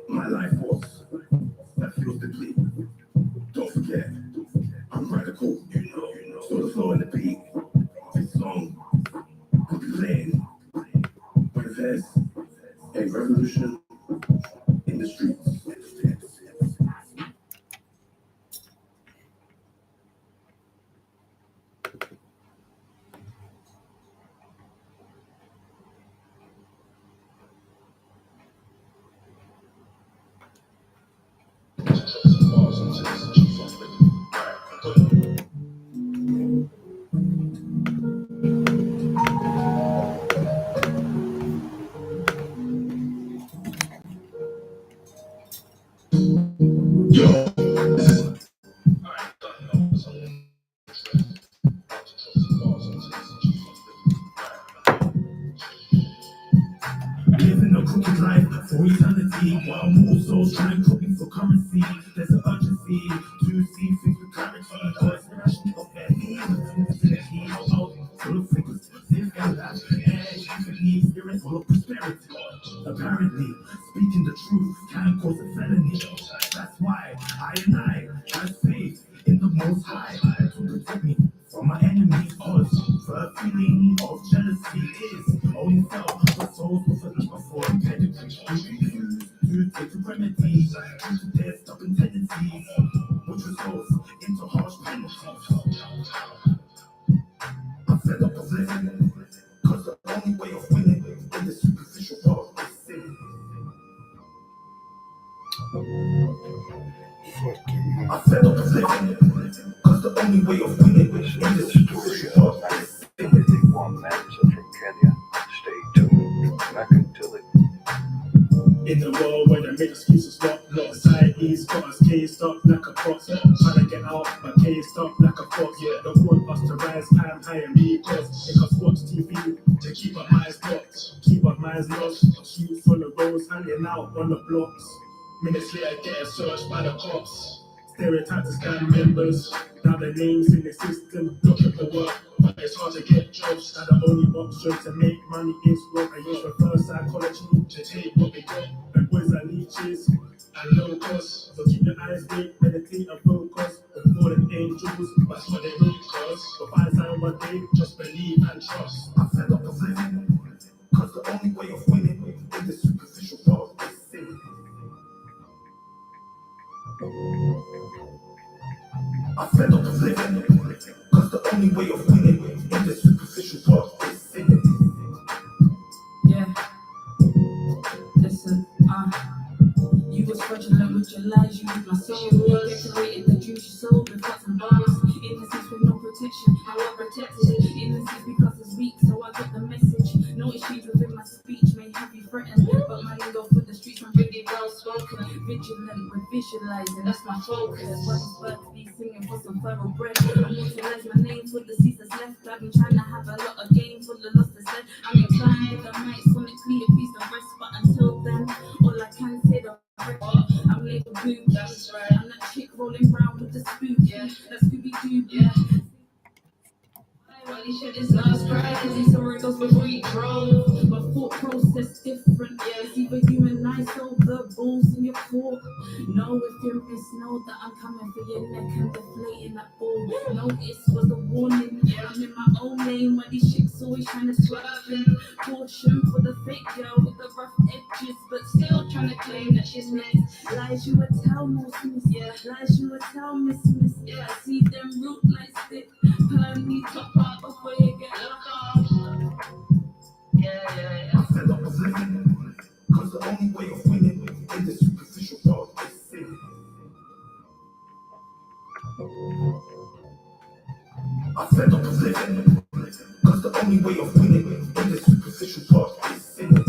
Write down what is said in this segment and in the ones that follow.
My life was that feels deeply. Don't forget, I'm radical. So the flow and the beat. This song could be playing when there's a revolution in the streets. Living a crooked life for eternity, while more souls trying coping for currency. There's an urgency to see things with clarity. Cause passion of their infinity, full of frequency, and that edge, infinitely experience full of prosperity. Apparently, speaking the truth can cause a felony. That's why I have faith in the Most High to protect me from my enemies. Cause the feeling of jealousy is only felt for souls with a love for pedigree. We refuse to take the remedy due to their stubborn tendencies, which results into harsh penalties. I'm fed up of living, cause the only way of winning in this superficial world is sin. I'm fed up of living, cause the only way of winning in this superficial world is sin. One manager from Kenya. Stay tuned. Back until it. In the world where they make excuses, not society's got us caged up like a fox. Trying to get out, but caged up like a fox. Yeah, don't want us to rise climb high and be cause make us watch TV to keep our minds blocked, keep our minds lost. Shoots on the roads, hanging out on the blocks. Minutes later, getting searched by the cops. Stereotypes as gang members. Now their names in the system, looking for work. But it's hard to get jobs. Now the only option to make money is work. I use reverse psychology to take what we got. And boys are leeches and low cost. So keep your eyes big, meditate and focus. With fallen angels, that's what they look cause. But by the time one day, just believe and trust. I'm fed up of living, cause the only way of winning in this superficial world is sin. I'm fed up of living, cause the only way of winning in this superficial world is sin. Yeah. Listen, you was fraudulent with your lies, you used my soul. Decorated the juice you sold with thoughts and bars. Innocence with no protection, how I protected it. Innocence because it's weak, so I got the message. No issues within my speech may have you threatened, but my lingo for the streets I'm really well spoken. Vigilant with visualizing, that's my focus. When it's birthday singing for some thoroughbred, I immortalize my name for the seats that's left. I've been trying to have a lot of games for the lost that's left. I'm inclined with the mic sonically to feast and rest, but until then, all I can say the I'm labeled boo, that's right. I'm that chick rolling round with the spoon, yeah. That Scooby-Doo, yeah. While he shed his last cry, cause he saw it goes before he drove. My thought process different, yeah. It's either you and I, so the balls in your court. No, if you miss, know that I'm coming for your neck and deflating that ball. Notice was the warning, yeah. I'm in my own lane where these chicks always trying to swerve in. Caution for the fake girl with the rough edges, but still trying to claim that she's next. Lies you would tell, most miss, yeah. Lies you would tell, miss, yeah. I see them root like stick. Honey, top up before you get locked off. Yeah. I'm fed up of living, cause the only way of winning in this superficial world is sin. I'm fed up of living, cause the only way of winning in this superficial world is sin.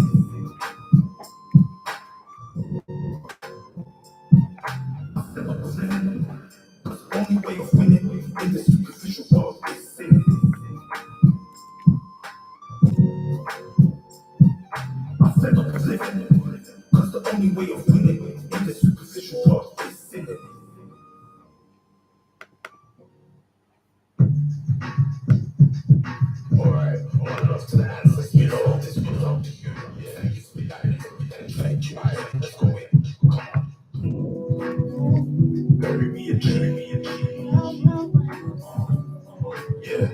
I'm fed up of living, cause the only way of winning in this superficial world is sin. I'm fed up of living, cause the only way of winning in this superficial world is sin. Alright, all love to the ancestors. You know, this belongs to you. Thank you for that. Thank you. let's go in. Come on. Bury me a G. Yeah.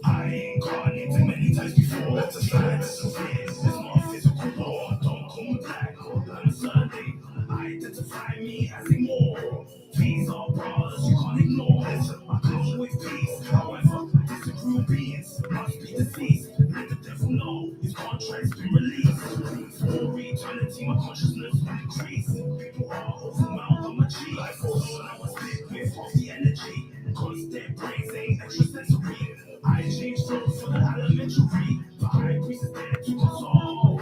I ain't gone into many times before. That's a sign, that's a fear. It's not physical law. Don't call me black. I'm a Sunday. Identify me as a moral. These are brothers you can't ignore. I come with peace. However, disagree beings must be deceased. Let the devil know his contract's been released. For eternity, my consciousness will increase. People are overwhelmed on my G. Life force. I was big with the energy. Cause their brains ain't extrasensory. I change flows for the elementary. The high priest is there to console.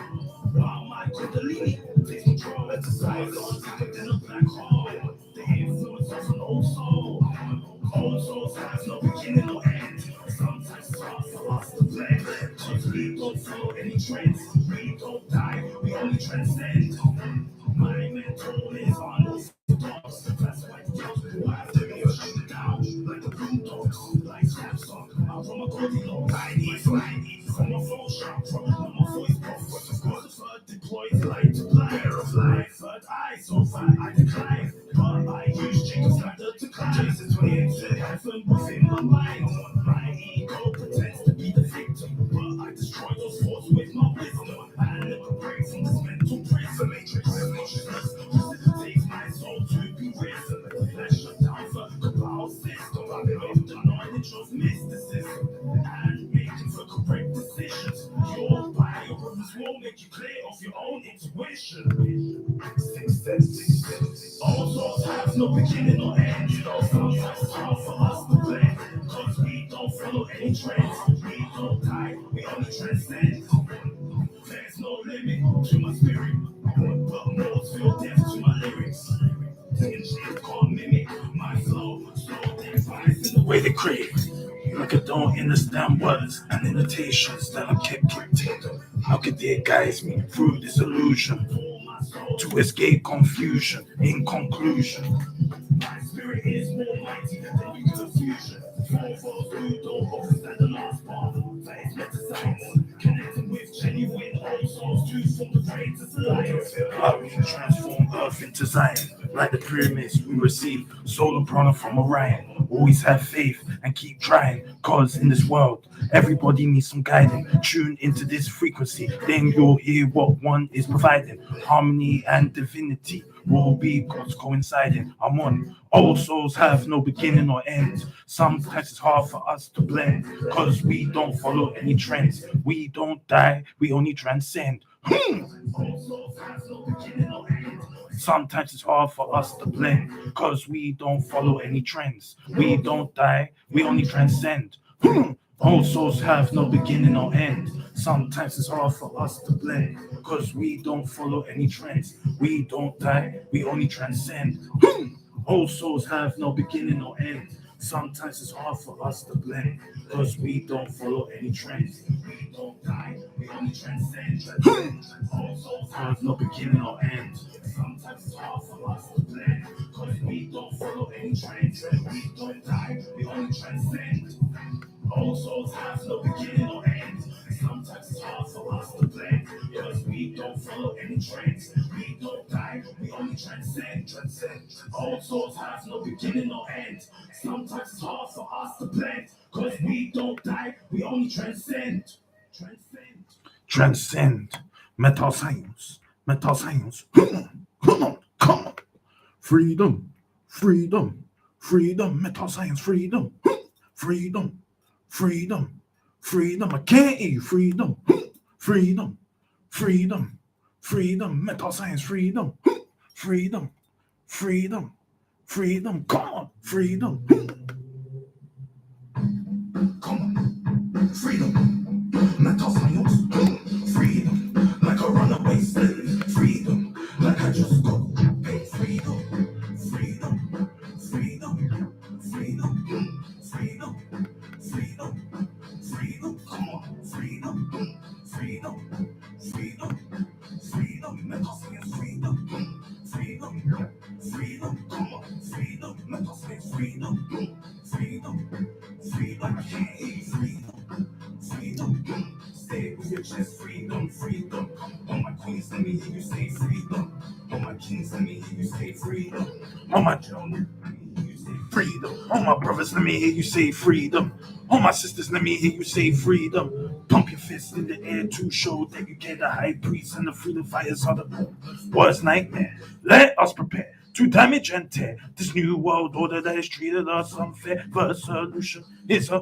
While my Kundalini takes control, exercise on deeper than a black hole. The influence of an old soul. Old souls have no beginning or end. Sometimes it's hard for us to blend. Cause we don't follow any trends. We don't die, we only transcend. My mental is unorthodox. That's why the girls who have to be shoot down like the blue dogs, like Samsung. I'm from a Goldilocks. I need from a flow shop, from my voice box. What's of course, deployed light to blind. Pair of light, third eye, so far I decline. But I use Jacob's ladder to climb. Jason 28 said heaven within my mind. My ego pretends to be the victim, but I destroy those thoughts with my wisdom. I liberate from this mental prison matrix. Consciousness facilitates my soul to be risen. Let's shut down the power system. I've been the knowledge of mysticism and making for correct decisions. Your biorhythms will make you clear of your own intuition. Six sense. All souls have no beginning or end. You know, sometimes it's hard for us to blend. Cause we don't follow any trends. We don't die, we only transcend. There's no limit to my spirit, but more feel deaf to my lyrics. Engineers can't mimic my flow, so they advise in the way they crave. Like I don't understand words and limitations that I kept dictating. How could they guide me through this illusion to escape confusion? In conclusion, my spirit is more mighty than the confusion. For those who don't understand the last part, that is metascience, connecting with genuine old souls to form the greatest alliance. How we can transform Earth into Zion, like the pyramids we receive solar prana from Orion. Always have faith and keep trying, cause in this world, everybody needs some guiding. Tune into this frequency, then you'll hear what one is providing. Harmony and divinity will be God's coinciding. Amun. All souls have no beginning or end. Sometimes it's hard for us to blend, cause we don't follow any trends. We don't die, we only transcend. All souls have no beginning or end. Sometimes it's hard for us to blend, cause we don't follow any trends. We don't die, we only transcend. All souls have no beginning or end. Sometimes it's hard for us to blend, cause we don't follow any trends. We don't die, we only transcend. All souls have no beginning or end. Sometimes it's hard for us to blend, cause we don't follow any trends. We don't die, we only transcend. All souls have no beginning or end. Sometimes it's hard for us to blend, cause we don't follow any trends. We don't die, we only transcend. All souls have no beginning or end. Sometimes it's hard for us to blend, because we don't follow any trends. We don't die, we only transcend. All souls have no beginning or end. Sometimes it's hard for us to blend, because we don't die, we only transcend. Transcend. Metal science. Metal science. Come on. Freedom. Metal science. Freedom. I can't eat freedom. Metal science. Freedom. Come on. Freedom. Metal science. Freedom. Like a runaway slave. Freedom. Like I just got paid. Freedom. Come on. Metal science. Come on. Metal science. Freedom. I can't eat freedom. me hear you say freedom. All my kings, let me hear you say freedom. All my children, let me hear you say freedom. All my brothers, let me hear you say freedom. All my sisters, let me hear you say freedom. Pump your fist in the air to show that you get the high priest and the freedom fires are the worst nightmare. Let us prepare to damage and tear this new world order that has treated us unfair. The solution is a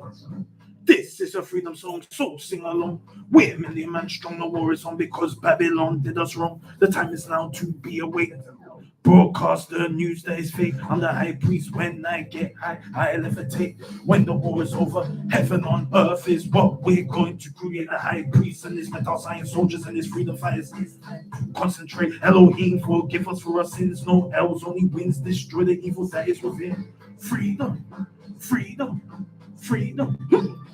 this is a freedom song, so sing along. We're million man strong, the war is on because Babylon did us wrong. The time is now to be awake. Broadcast the news that is fake. I'm the high priest. When I get high, I levitate. When the war is over, heaven on earth is what we're going to create. A high priest and his metal science soldiers and his freedom fighters. Concentrate. Elohim, forgive us for our sins. No L's, only wins. Destroy the evil that is within. Freedom, freedom, freedom,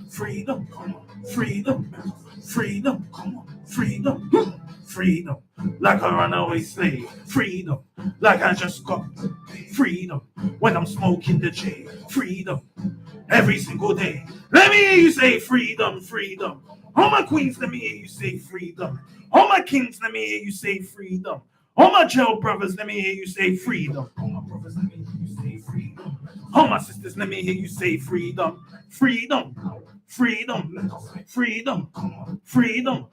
freedom, freedom, freedom, freedom, freedom. Like a runaway slave. Freedom, like I just got freedom when I'm smoking the J. Freedom every single day. Let me hear you say freedom, freedom. All my queens, let me hear you say freedom. All my kings, let me hear you say freedom. All my jail brothers, let me hear you say freedom. All my brothers, let me hear you say freedom. All my sisters, let me hear you say freedom. Freedom, freedom, freedom, freedom.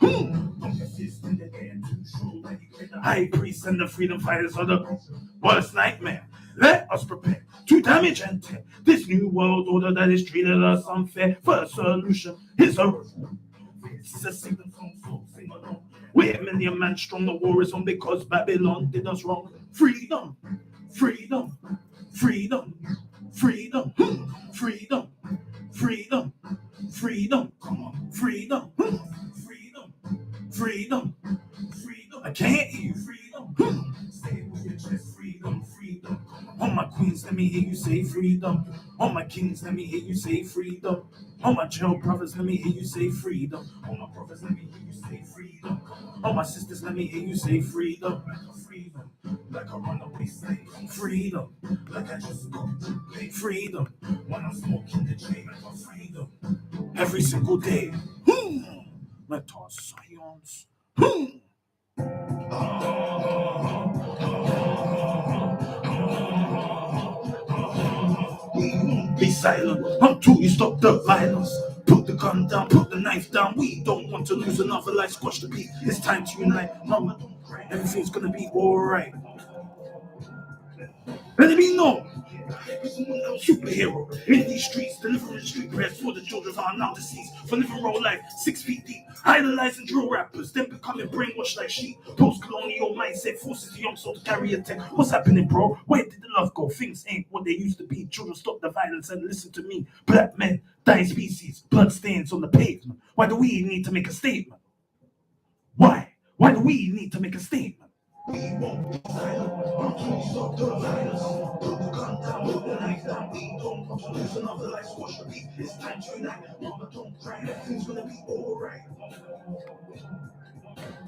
High priests and the freedom fighters are the worst nightmare. Let us prepare to damage and tear this new world order that has treated us unfair. First solution is a we're million man strong, the war is on because Babylon did us wrong. Freedom, freedom, freedom, freedom, freedom, freedom, freedom, freedom, freedom, freedom, freedom. I can't hear you. Freedom. Say it with your chest. Freedom, freedom. All my queens, let me hear you say freedom. All my kings, let me hear you say freedom. All my jail brothers, let me hear you say freedom. All my brothers, let me hear you say freedom. All my sisters, let me hear you say freedom. Freedom, like a runaway slave. Freedom, like I just got freedom when I'm smoking the J. Freedom, every single day. Let us science. Be silent until you stop the violence. Put the gun down, put the knife down. We don't want to lose another life. Squash the beat. It's time to unite. Mama, everything's gonna be alright. Let it be known. Superhero in these streets, delivering street prayers for the children who are now deceased. For living raw life, 6 feet deep, idolizing drill rappers, then becoming brainwashed like sheep. Post-colonial mindset forces the young soul to carry a tech. What's happening, bro? Where did the love go? Things ain't what they used to be. Children, stop the violence and listen to me. Black men, dying species, blood stains on the pavement. Why do we need to make a statement? Why? Why do we need to make a statement? We won't be silent until we stop the violence. Put the gun down, put the knife down. We don't want to lose another life. Squash the beat. It's time to unite. Mama, don't cry. Everything's gonna be alright.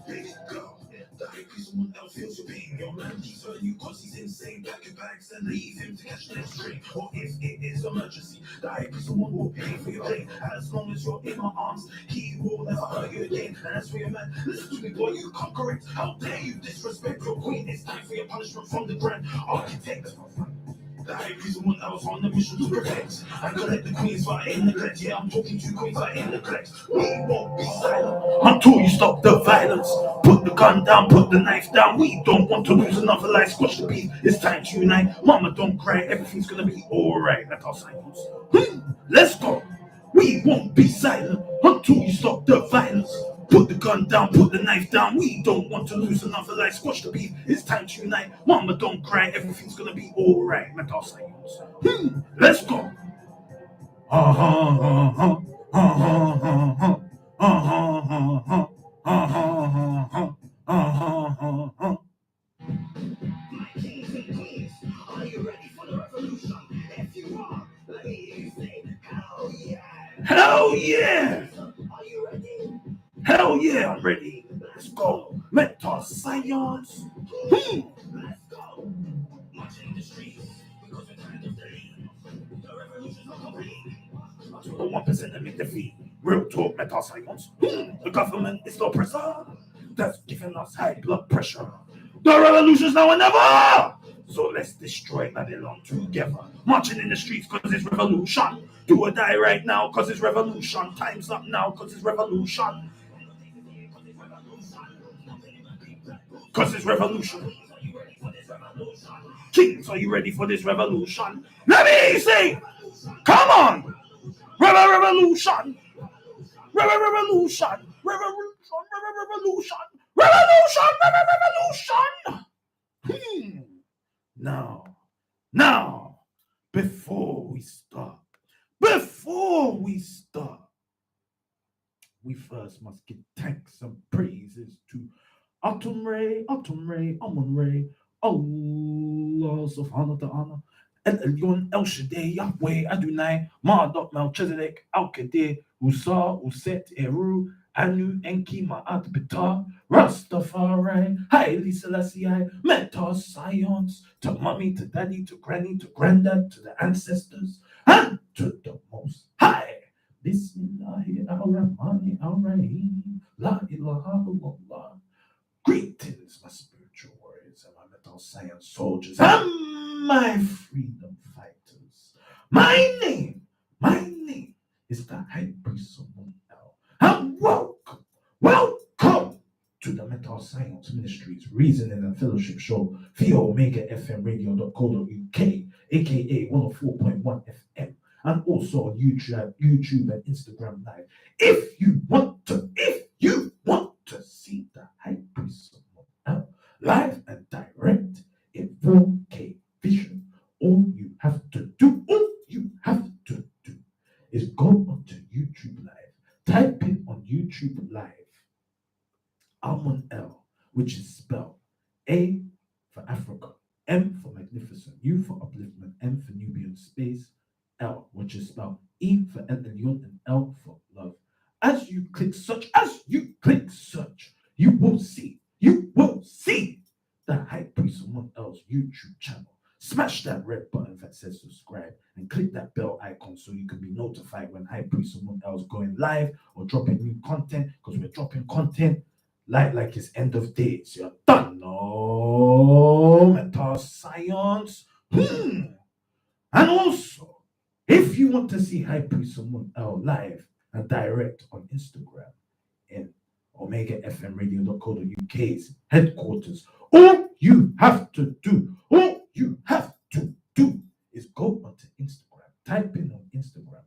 Baby girl, the hype is someone else feels your pain. Your man keeps hurting you cause he's insane. Pack your bags and leave him to catch the next train. Or if it is emergency, the hype is someone who will pay for your pain. As long as you're in my arms, he will never hurt you again. And as for your man, listen to me, boy, you can't correct. How dare you disrespect your queen? It's time for your punishment from the grand architect. The hype is someone else on the mission to protect. I collect the queens fight in neglect. Yeah, I'm talking to queens fight in neglect. We won't be silent until you stop the violence. Put the gun down, put the knife down. We don't want to lose another life. Squash the beat. It's time to unite. Mama, don't cry. Everything's gonna be alright. That's our silence. Let's go. We won't be silent until you stop the violence. Put the gun down, put the knife down. We don't want to lose another life. Squash the beat. It's time to unite. Mama, don't cry. Everything's gonna be alright. Let our silence. Let's go. Kings and queens, are you ready for the revolution? If you are, let me hear you say, hell yeah. Hell yeah. Are you ready? Hell yeah, I'm ready. Let's go. Mental science. Let's go. Marching in the streets because we're tired of the lead. The revolution's not complete. To the 1% that make the fee. Real talk, mental science. The government is the oppressor. That's giving us high blood pressure. The revolution's now or never. So let's destroy Babylon together. Marching in the streets cause it's revolution. Do or die right now cause it's revolution. Time's up now cause it's revolution. Cause it's revolution. Kings, are you ready for this revolution? Let me see. Come on. Revolution. Revolution. Revolution. Revolution. Now, before we start, we first must give thanks and praises to Atum Ray, Amun Ray, Allah subhanahu wa ta'ala, El Elyon, El Shaddai, Yahweh, Adonai, Marduk, Melchizedek, Al Kadir, Usa, Uset, Eru, Anu, Enki, Ma'at, Ptah, Rastafari, Haile Selassie, Meta, Science, to mommy, to daddy, to granny, to granddad, to the ancestors, and to the most high. Bismillahir Rahmanir Rahim. La ilaha illallah. Greetings, my spiritual warriors and my mental science soldiers and my freedom fighters. My name is the High Priest Amun. And welcome to the Mental Science Ministries Reasoning and Fellowship Show via OmegaFMRadio.co.uk, aka 104.1 FM, and also on YouTube and Instagram Live. If you want to see the High Priest Amun live and direct in 4K vision, all you have to do is go onto YouTube Live. Type in on YouTube Live Amun L, which is spelled A for Africa, M for magnificent, U for upliftment, N for Nubian space, L, which is spelled E for El Elyon and L for love. As you click search, you will see the High Priest Amun L's YouTube channel. Smash that red button that says subscribe and click that bell icon so you can be notified when High Priest Amun L's going live or dropping new content, because we're dropping content like it's end of days. You're done. No mental science. And also, if you want to see High Priest Amun L live and direct on Instagram in OmegaFMRadio.co.uk's headquarters, all you have to do is go onto Instagram. Type in on Instagram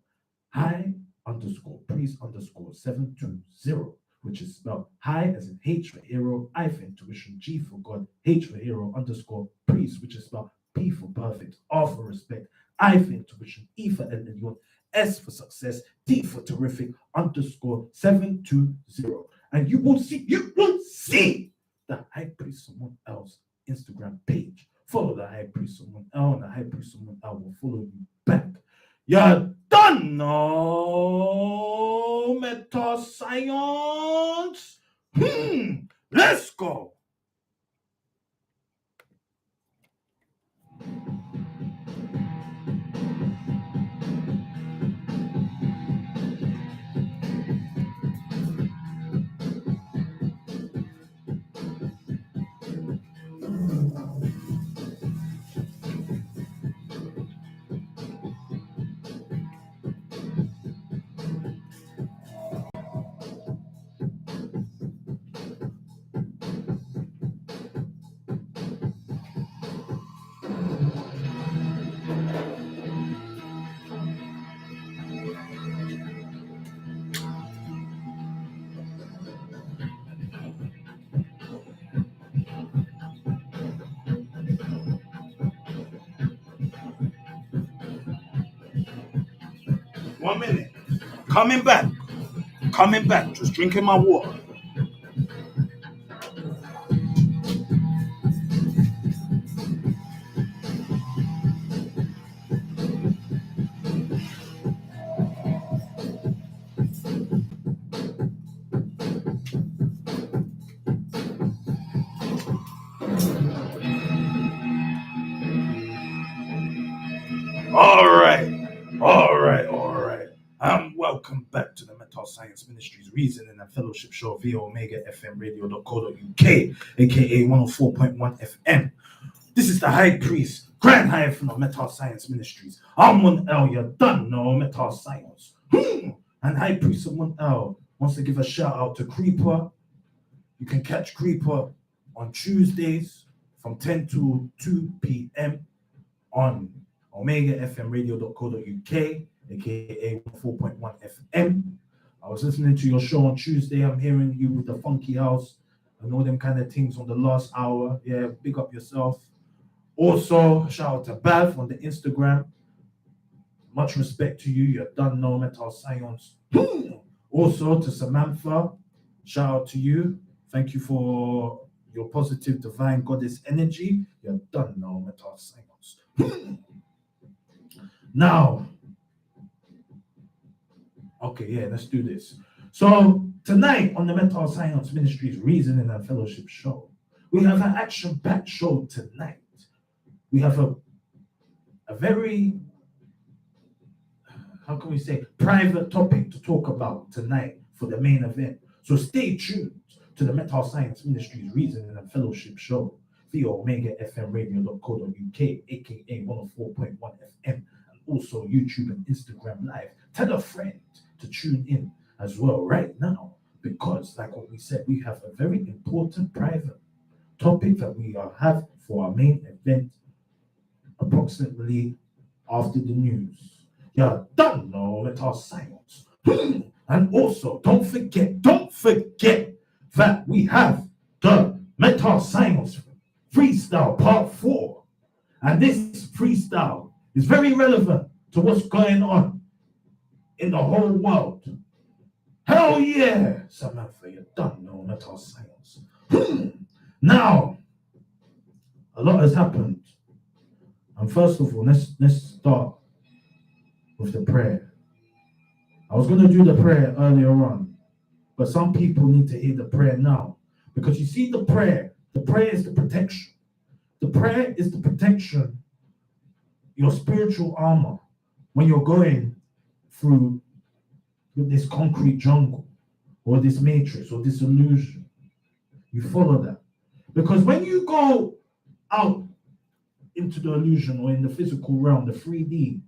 high_priest_720, which is spelled high as in H for hero, I for intuition, G for God, H for hero, _priest, which is spelled P for perfect, R for respect, I for intuition, E for Elyon, S for success, T for terrific, _720. And you will see the High Priest Amun L's Instagram page. Follow the High Priest Amun L, and the High Priest Amun L will follow you back. You're done. No meta science. Let's go. One minute. Coming back. Just drinking my water. All right. And welcome back to the Mental Mental Science Ministries Reasoning and Fellowship Show via Omega FM Radio.co.uk, aka 104.1 FM. This is the High Priest, Grand High from the Mental Science Ministries. Amun you done know Mental Science. And High Priest Amun wants to give a shout out to Creeper. You can catch Creeper on Tuesdays from 10 to 2 p.m. on Omega FM Radio.co.uk, aka 4.1 FM. I was listening to your show on Tuesday. I'm hearing you with the funky house and all them kind of things on the last hour. Yeah, big up yourself. Also, shout out to Bav on the Instagram. Much respect to you. You've done no Mental Science. Also to Samantha, shout out to you. Thank you for your positive divine goddess energy. You've done no Mental Science. Now, okay, yeah, let's do this. So tonight on the Mental Science Ministries Reasoning and Fellowship Show, we have an action-packed show tonight. We have a very, how can we say, private topic to talk about tonight for the main event. So stay tuned to the Mental Science Ministries Reasoning and Fellowship Show via Omega FM Radio.co.uk, aka 104.1 FM, and also YouTube and Instagram Live. Tell a friend to tune in as well right now, because like what we said, we have a very important private topic that we have for our main event approximately after the news. Yeah, don't know Mental Science. And also, don't forget that we have the Mental Science Freestyle Part 4. And this freestyle is very relevant to what's going on in the whole world. Hell yeah, Samantha, you don't know Mental Science. Now, a lot has happened. And first of all, let's start with the prayer. I was going to do the prayer earlier on, but some people need to hear the prayer now. Because you see the prayer is the protection. The prayer is the protection, your spiritual armor, when you're going through this concrete jungle or this matrix or this illusion. You follow that. Because when you go out into the illusion or in the physical realm, the 3D,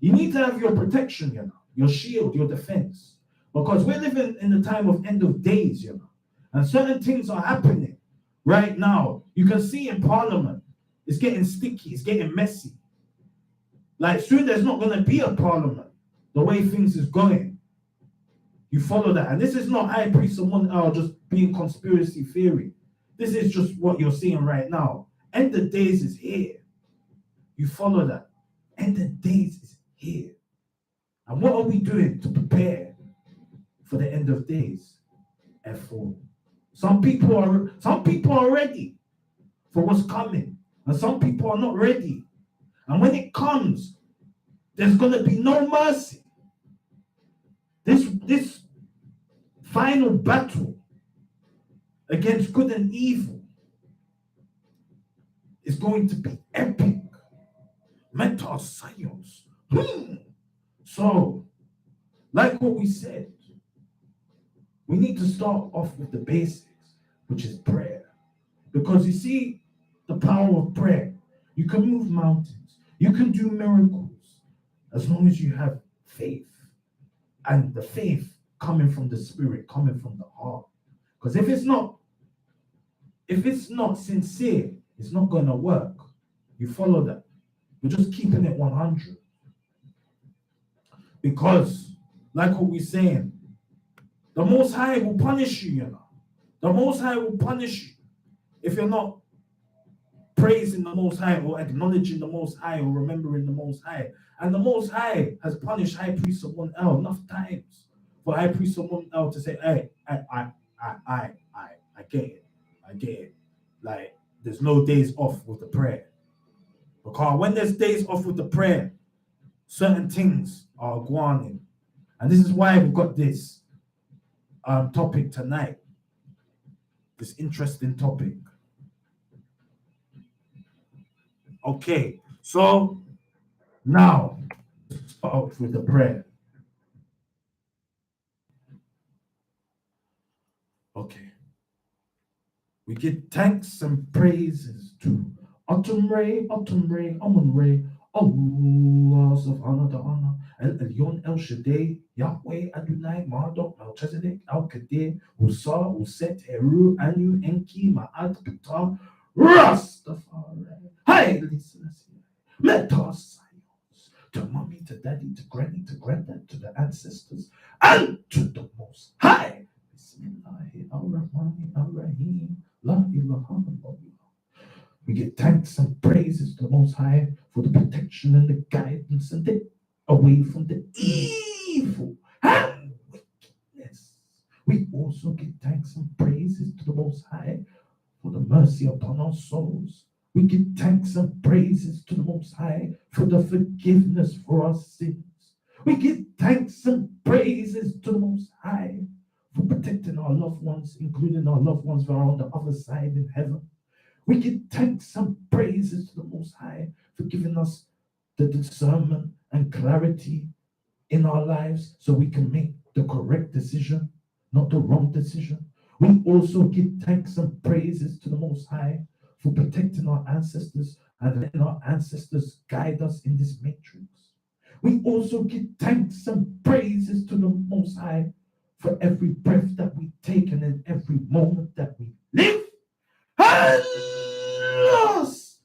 you need to have your protection, your shield, your defense. Because we're living in the time of end of days, and certain things are happening right now. You can see in Parliament, it's getting sticky, it's getting messy. Like soon there's not going to be a Parliament the way things is going. You follow that. And this is not High Priest someone just being conspiracy theory. This is just what you're seeing right now. End of days is here. You follow that. End of days is here. And what are we doing to prepare for the end of days? F4. Some people are ready for what's coming, and some people are not ready. And when it comes, there's gonna be no mercy. This final battle against good and evil is going to be epic. Mental Science. So, like what we said, we need to start off with the basics, which is prayer. Because you see, the power of prayer, you can move mountains, you can do miracles, as long as you have faith. And the faith coming from the spirit, coming from the heart. Because if it's not sincere, it's not going to work. You follow that. You're just keeping it 100. Because, like what we're saying, the Most High will punish you, The Most High will punish you if you're not praising the Most High or acknowledging the Most High or remembering the Most High. And the Most High has punished High Priest of 1L enough times for High Priest of 1L to say, hey, I get it. I get it. Like, there's no days off with the prayer. Because when there's days off with the prayer, certain things are going in. And this is why we've got this topic tonight. This interesting topic. Okay, so now start with the prayer. Okay. We give thanks and praises to Autumn Ray, Amun Ray, Allah subhanahu wa ta'ala, El Elyon El Shaddai, Yahweh Adonai, Marduk, Melchizedek, Al Kadir, Usa, Uset, Heru, Anu, Enki, Ma'at, Ptah, Rastafari. Hi, listen, Metas, to mommy, to daddy, to granny, to granddad, to the ancestors, and to the most high. Bismillahirrahmanirrahim. La ilaha illallah. We give thanks and praises to the Most High for the protection and the guidance and the away from the evil and wickedness. We also give thanks and praises to the Most High for the mercy upon our souls. We give thanks and praises to the Most High for the forgiveness for our sins. We give thanks and praises to the Most High for protecting our loved ones, including our loved ones who are on the other side in heaven. We give thanks and praises to the Most High for giving us the discernment and clarity in our lives so we can make the correct decision, not the wrong decision. We also give thanks and praises to the Most High for protecting our ancestors and letting our ancestors guide us in this matrix. We also give thanks and praises to the Most High for every breath that we take and in every moment that we live. And last,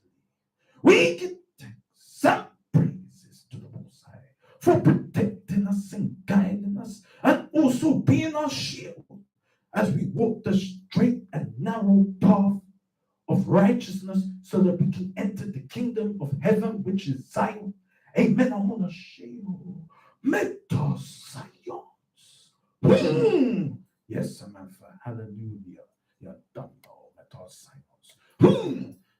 we give thanks and praises to the Most High for protecting us and guiding us and also being our shield as we walk the straight and narrow path of righteousness so that we can enter the kingdom of heaven, which is Zion. Amen. I want to share Meta Zion. Yes, Samantha. Hallelujah. You're done now, Meta Zion.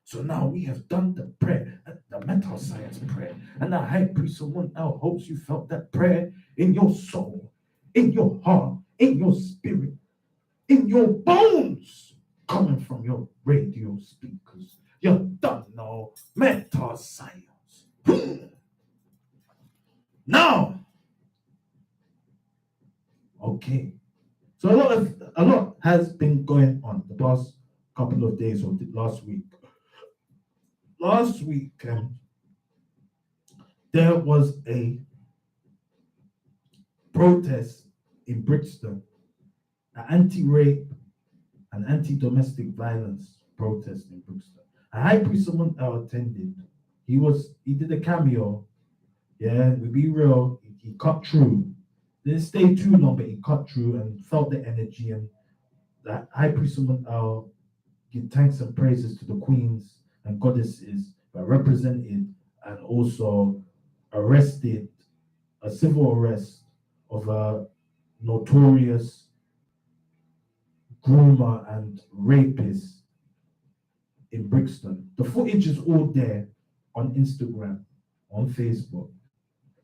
So now we have done the prayer, the mental science prayer, and the high priest Amun now hopes you felt that prayer in your soul, in your heart, in your spirit, in your bones, coming from your radio speakers. You're done now, mental science. Now, okay. So a lot has been going on the past couple of days or last week. Last weekend, there was a protest in Brixton, an anti-rape and anti-domestic violence protest in Brixton. A high priest someone attended. He did a cameo. Yeah, we be real. He cut through. Didn't stay too long, but he cut through and felt the energy. And the high priest someone give thanks and praises to the queens and goddesses that represented and also arrested a civil arrest of a notorious groomer and rapist in Brixton. The footage is all there on Instagram, on Facebook.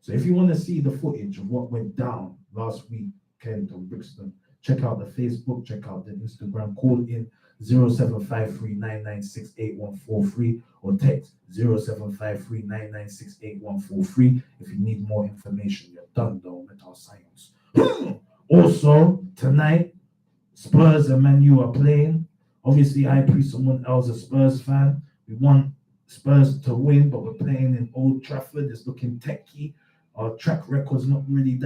So if you want to see the footage of what went down last weekend on Brixton, check out the Facebook, check out the Instagram, call in 0753-996-8143 or text 0753-996-8143 if you need more information. You're done though, mental science. Also, tonight, Spurs and Man U are playing. Obviously, I pre someone else a Spurs fan. We want Spurs to win, but we're playing in Old Trafford. It's looking techie. Our track record's not been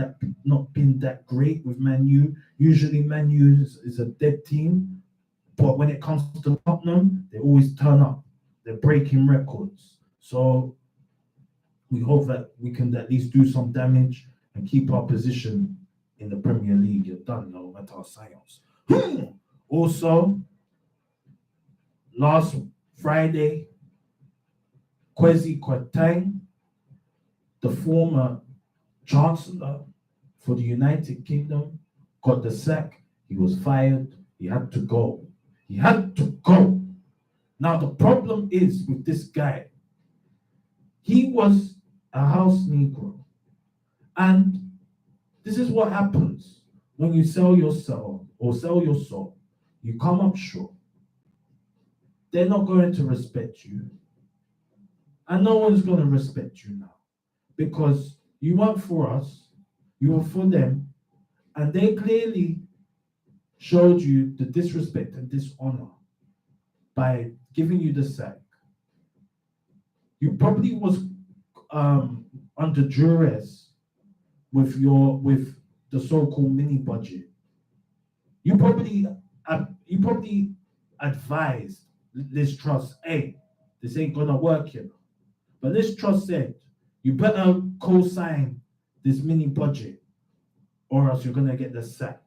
that great with Man U. Usually, Man U is a dead team, but when it comes to Tottenham, they always turn up. They're breaking records. So we hope that we can at least do some damage and keep our position in the Premier League. You're done now, mental science. Also, last Friday, Kwesi Kwarteng, the former Chancellor for the United Kingdom, got the sack. He was fired. He had to go. He had to go. Now, the problem is with this guy, he was a house Negro. And this is what happens when you sell your soul or sell your soul. You come up short. They're not going to respect you. And no one's going to respect you now. Because you weren't for us, you were for them, and they clearly showed you the disrespect and dishonor by giving you the sack, you probably was under duress with the so-called mini budget. You probably advised Liz Truss, hey, this ain't gonna work, you know. But Liz Truss said, you better co-sign this mini budget, or else you're gonna get the sack.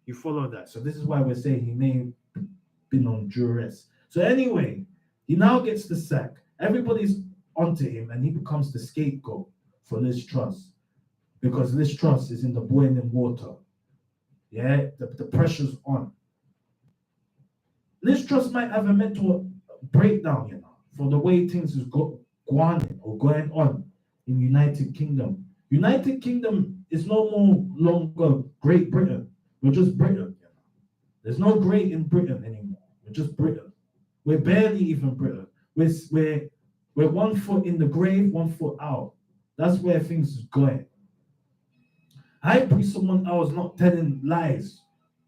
You follow that. So this is why we're saying he may have been on duress. So anyway, he now gets the sack. Everybody's onto him, and he becomes the scapegoat for Liz Truss because Liz Truss is in the boiling water. Yeah, the pressure's on. Liz Truss might have a mental breakdown, you know, for the way things is going on in United Kingdom. United Kingdom is no more longer Great Britain. We're just Britain. You know? There's no great in Britain anymore. We're just Britain. We're barely even Britain. We're 1 foot in the grave, 1 foot out. That's where things is going. I be someone else not telling lies.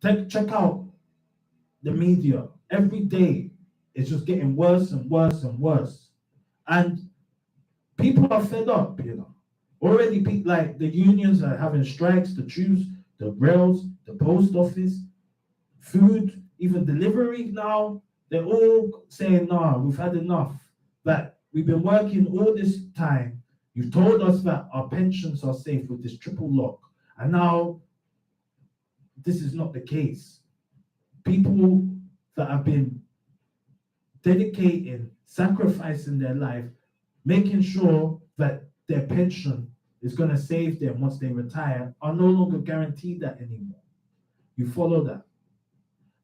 Check out the media. Every day it's just getting worse and worse and worse. And people are fed up, you know. Already like the unions are having strikes, the tubes, the rails, the post office, food, even delivery now. They're all saying, nah, we've had enough. But we've been working all this time. You've told us that our pensions are safe with this triple lock. And now this is not the case. People that have been dedicating, sacrificing their life, making sure that their pension is going to save them once they retire, are no longer guaranteed that anymore. You follow that?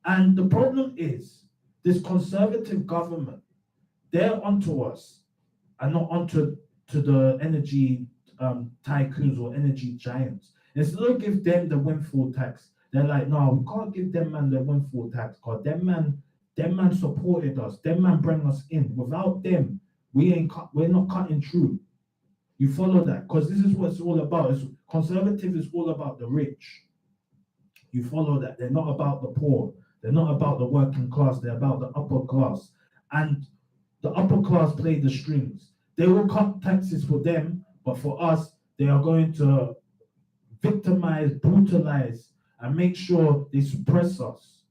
And the problem is, this conservative government, they're onto us and not onto the energy tycoons or energy giants. Instead of give them the windfall tax, they're like, no, we can't give them man the windfall tax because them man supported us, them man bring us in. Without them, we're not cutting through. You follow that? Because this is what it's all about. Conservative is all about the rich. You follow that? They're not about the poor. They're not about the working class. They're about the upper class. And the upper class play the strings. They will cut taxes for them, but for us, they are going to victimize, brutalize, and make sure they suppress us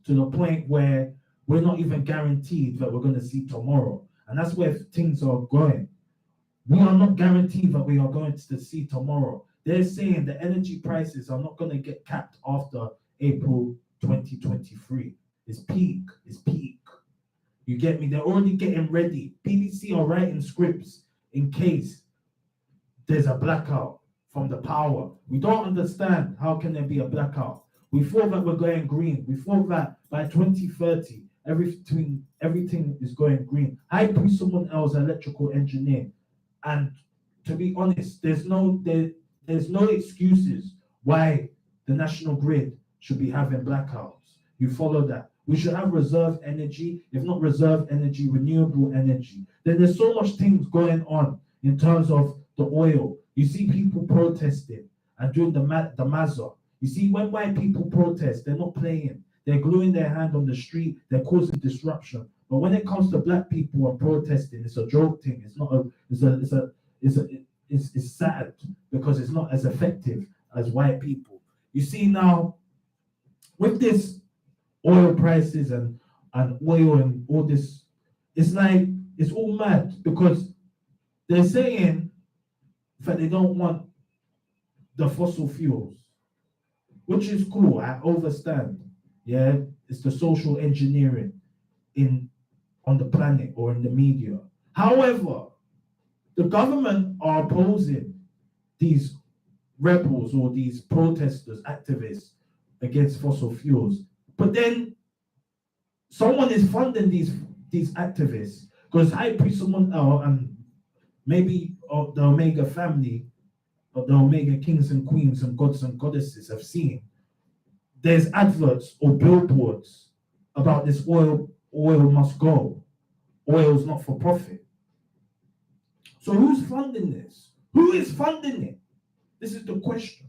to the point where we're not even guaranteed that we're going to see tomorrow. And that's where things are going. We are not guaranteed that we are going to see tomorrow. They're saying the energy prices are not going to get capped after April 2023. It's peak. You get me? They're already getting ready. BBC are writing scripts in case there's a blackout from the power. We don't understand how can there be a blackout. We thought that we're going green. We thought that by 2030, everything is going green. I be someone else, electrical engineer. And to be honest, there's no excuses why the national grid should be having blackouts. You follow that? We should have reserve energy, if not reserve energy, renewable energy. Then there's so much things going on in terms of the oil. You see people protesting and doing the Mazza. You see, when white people protest, they're not playing. They're gluing their hand on the street. They're causing disruption. But when it comes to black people and protesting, it's a joke thing. It's not it's sad because it's not as effective as white people. You see now, with this oil prices and oil and all this, it's like it's all mad because they're saying that they don't want the fossil fuels, which is cool. I understand. Yeah, it's the social engineering on the planet or in the media. However, the government are opposing these rebels or these protesters, activists against fossil fuels. But then someone is funding these activists because I pre someone and maybe the Omega family, or the Omega kings and queens and gods and goddesses have seen. There's adverts or billboards about this oil must go. Oil's not for profit. So who's funding this? Who is funding it? This is the question.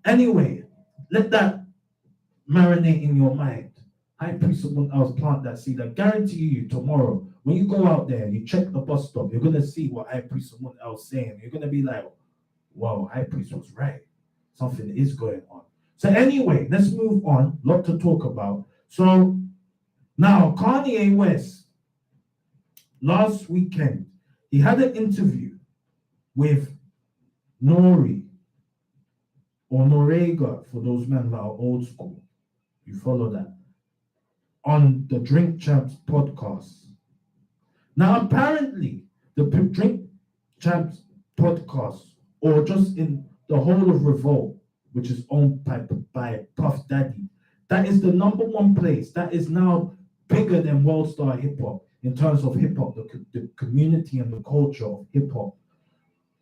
Anyway, let that marinate in your mind. High priest someone else plant that seed. I guarantee you tomorrow, when you go out there, you check the bus stop, you're gonna see what high priest someone else saying. You're gonna be like, wow, high priest was right. Something is going on. So anyway, let's move on. Lot to talk about. So now Kanye West, last weekend, he had an interview with Nori or Norega for those men that are old school. You follow that on the Drink Champs podcast. Now, apparently, the Drink Champs podcast, or just in the whole of Revolt, which is owned by Puff Daddy, that is the number one place that is now bigger than World Star Hip Hop in terms of hip hop, the community and the culture of hip hop.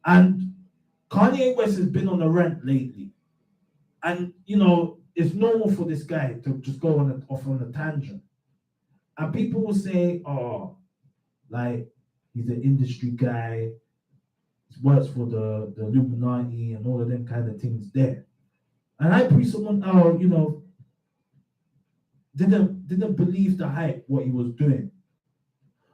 And Kanye West has been on a rant lately. And, you know, it's normal for this guy to just go off on a tangent. And people will say, oh, like, he's an industry guy, he works for the Illuminati and all of them kind of things there. And I pre someone, you know, didn't believe the hype, what he was doing,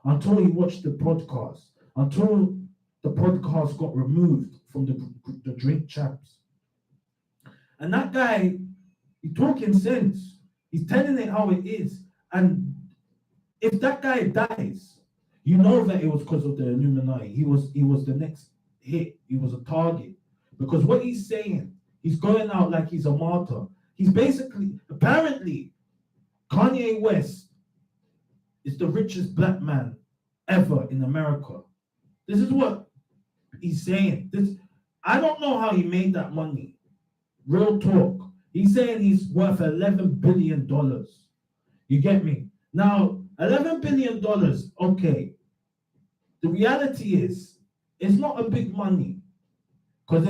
until he watched the podcast, until the podcast got removed from the Drink Champs. And that guy, he's talking sense. He's telling it how it is. And if that guy dies, you know that it was because of the Illuminati. He was the next hit. He was a target. Because what he's saying, he's going out like he's a martyr. He's basically, apparently, Kanye West is the richest black man ever in America. This is what he's saying. I don't know how he made that money. Real talk. He's saying he's worth $11 billion. You get me? Now, $11 billion, okay. The reality is, it's not a big money. Because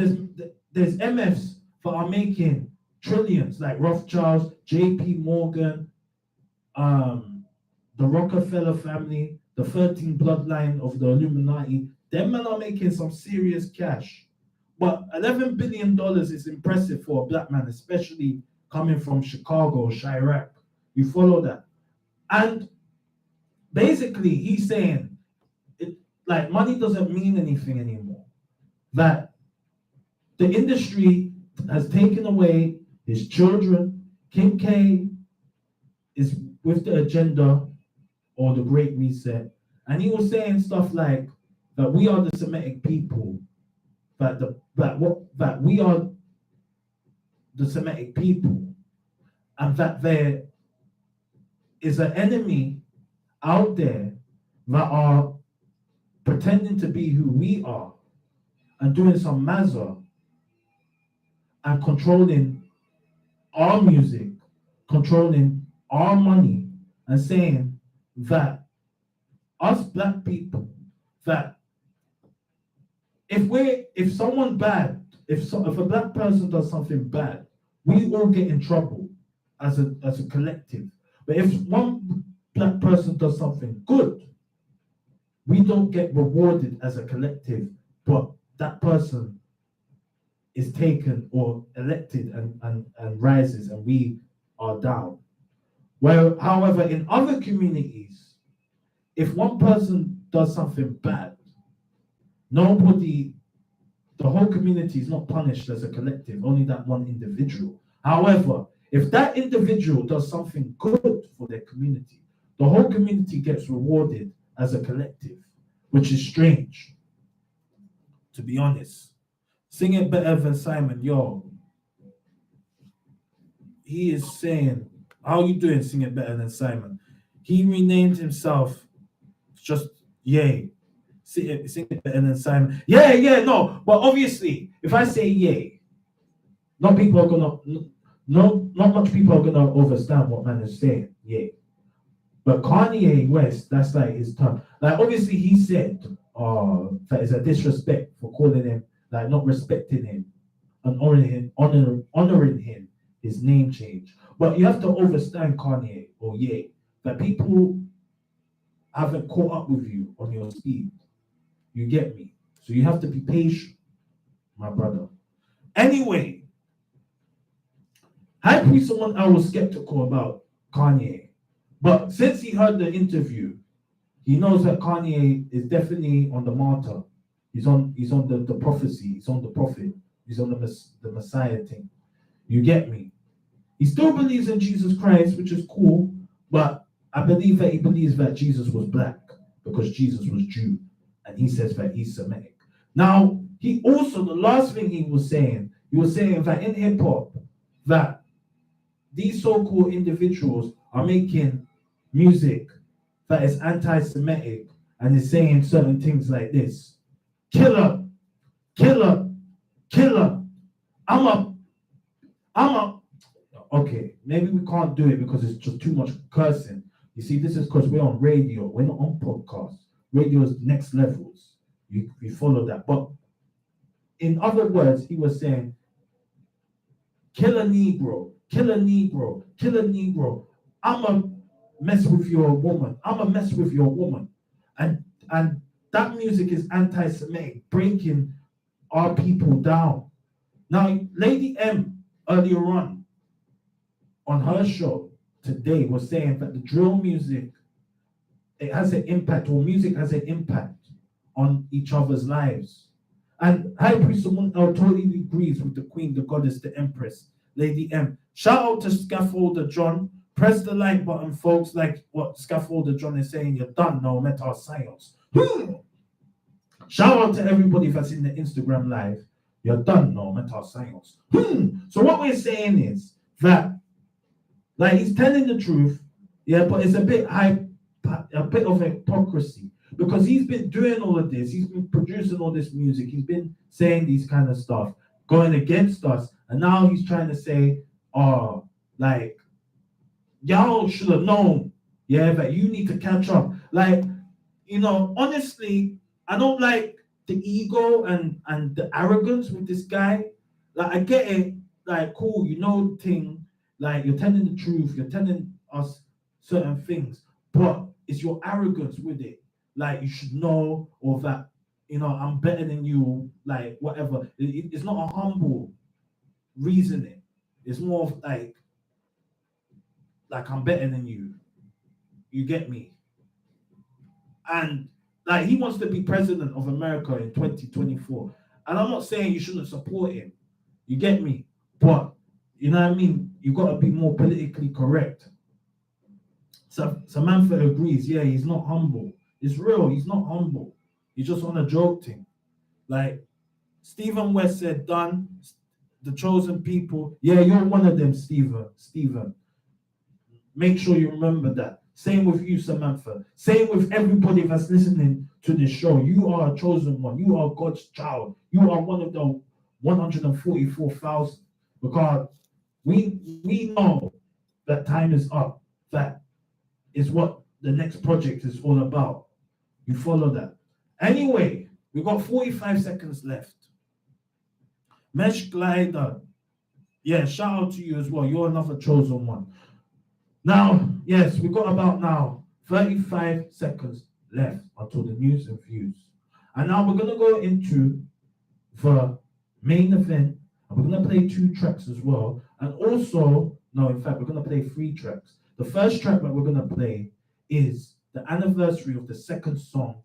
there's MFs that are making trillions, like Rothschilds, JP Morgan, the Rockefeller family, the 13 bloodline of the Illuminati. Them men are making some serious cash. But $11 billion is impressive for a black man, especially coming from Chicago, Chirac. You follow that? And basically, he's saying, like, money doesn't mean anything anymore. That the industry has taken away his children. Kim K is with the agenda or the Great Reset. And he was saying stuff like that we are the Semitic people, that we are the Semitic people, and that there is an enemy out there that are pretending to be who we are and doing some mazza and controlling our music, controlling our money, and saying that us black people, that if someone bad, if a black person does something bad, we all get in trouble as a collective. But if one black person does something good, we don't get rewarded as a collective, but that person is taken or elected and rises, and we are down. Well, however, in other communities, if one person does something bad, the whole community is not punished as a collective, only that one individual. However, if that individual does something good for their community, the whole community gets rewarded as a collective, which is strange, to be honest. Sing It Better Than Simon, yo. He is saying, how you doing, Sing It Better Than Simon? He renamed himself just Yay. Sing it better than Simon. Yeah, no. But obviously, if I say yay, not much people are gonna understand what man is saying. Yay. But Kanye West, that's like his tongue. Like obviously he said, that is a disrespect for calling him, like not respecting him and honoring him, his name change. But you have to understand Kanye or Ye, that people haven't caught up with you on your speed. You get me? So you have to be patient, my brother. Anyway, High Priest someone I was skeptical about Kanye, but since he heard the interview, he knows that Kanye is definitely on the martyr. He's on the prophecy. He's on the prophet. He's on the Messiah thing. You get me? He still believes in Jesus Christ, which is cool, but I believe that he believes that Jesus was black because Jesus was Jew, and he says that he's Semitic. Now, he also, the last thing he was saying that in hip hop, that these so-called individuals are making music that is anti-Semitic and is saying certain things like this: killer, killer, killer. I'm a. Okay, maybe we can't do it because it's just too much cursing. You see, this is because we're on radio. We're not on podcast. Radio is next levels. You follow that. But in other words, he was saying, kill a Negro, kill a Negro, kill a Negro. I'ma mess with your woman. I'ma mess with your woman. And that music is anti-Semitic, breaking our people down. Now, Lady M earlier on her show today was saying that the drill music, it has an impact, or music has an impact on each other's lives. And High Priest Amun totally agrees with the Queen, the Goddess, the Empress, Lady M. Shout out to Scaffolder John. Press the like button, folks, like what Scaffolder John is saying. You're done now, meta science. Shout out to everybody that's in the Instagram live. You're done now, meta science. So what we're saying is that, like, he's telling the truth, yeah, but it's a bit of hypocrisy, because he's been doing all of this, he's been producing all this music, he's been saying these kind of stuff, going against us, and now he's trying to say, like, y'all should have known, yeah, that you need to catch up. Like, you know, honestly, I don't like the ego and the arrogance with this guy. Like, I get it, like, cool, you know, thing. Like, you're telling the truth, you're telling us certain things, but it's your arrogance with it. Like, you should know, or that, you know, I'm better than you, like, whatever. It's not a humble reasoning. It's more of like I'm better than you. You get me? And, like, he wants to be president of America in 2024. And I'm not saying you shouldn't support him. You get me? But, you know what I mean? You got to be more politically correct. So Samantha agrees. Yeah, he's not humble. It's real. He's not humble. He's just on a joke thing. Like, Stephen West said, done. The chosen people. Yeah, you're one of them, Stephen. Make sure you remember that. Same with you, Samantha. Same with everybody that's listening to this show. You are a chosen one. You are God's child. You are one of the 144,000. Because we know that time is up. That is what the next project is all about. You follow that. Anyway, we've got 45 seconds left. Mesh Glider. Yeah, shout out to you as well. You're another chosen one. Now, yes, we've got about now 35 seconds left until the news and views. And now we're going to go into the main event. And we're going to play 2 tracks as well. And also, no, in fact, we're going to play 3 tracks. The first track that we're going to play is the anniversary of the second song,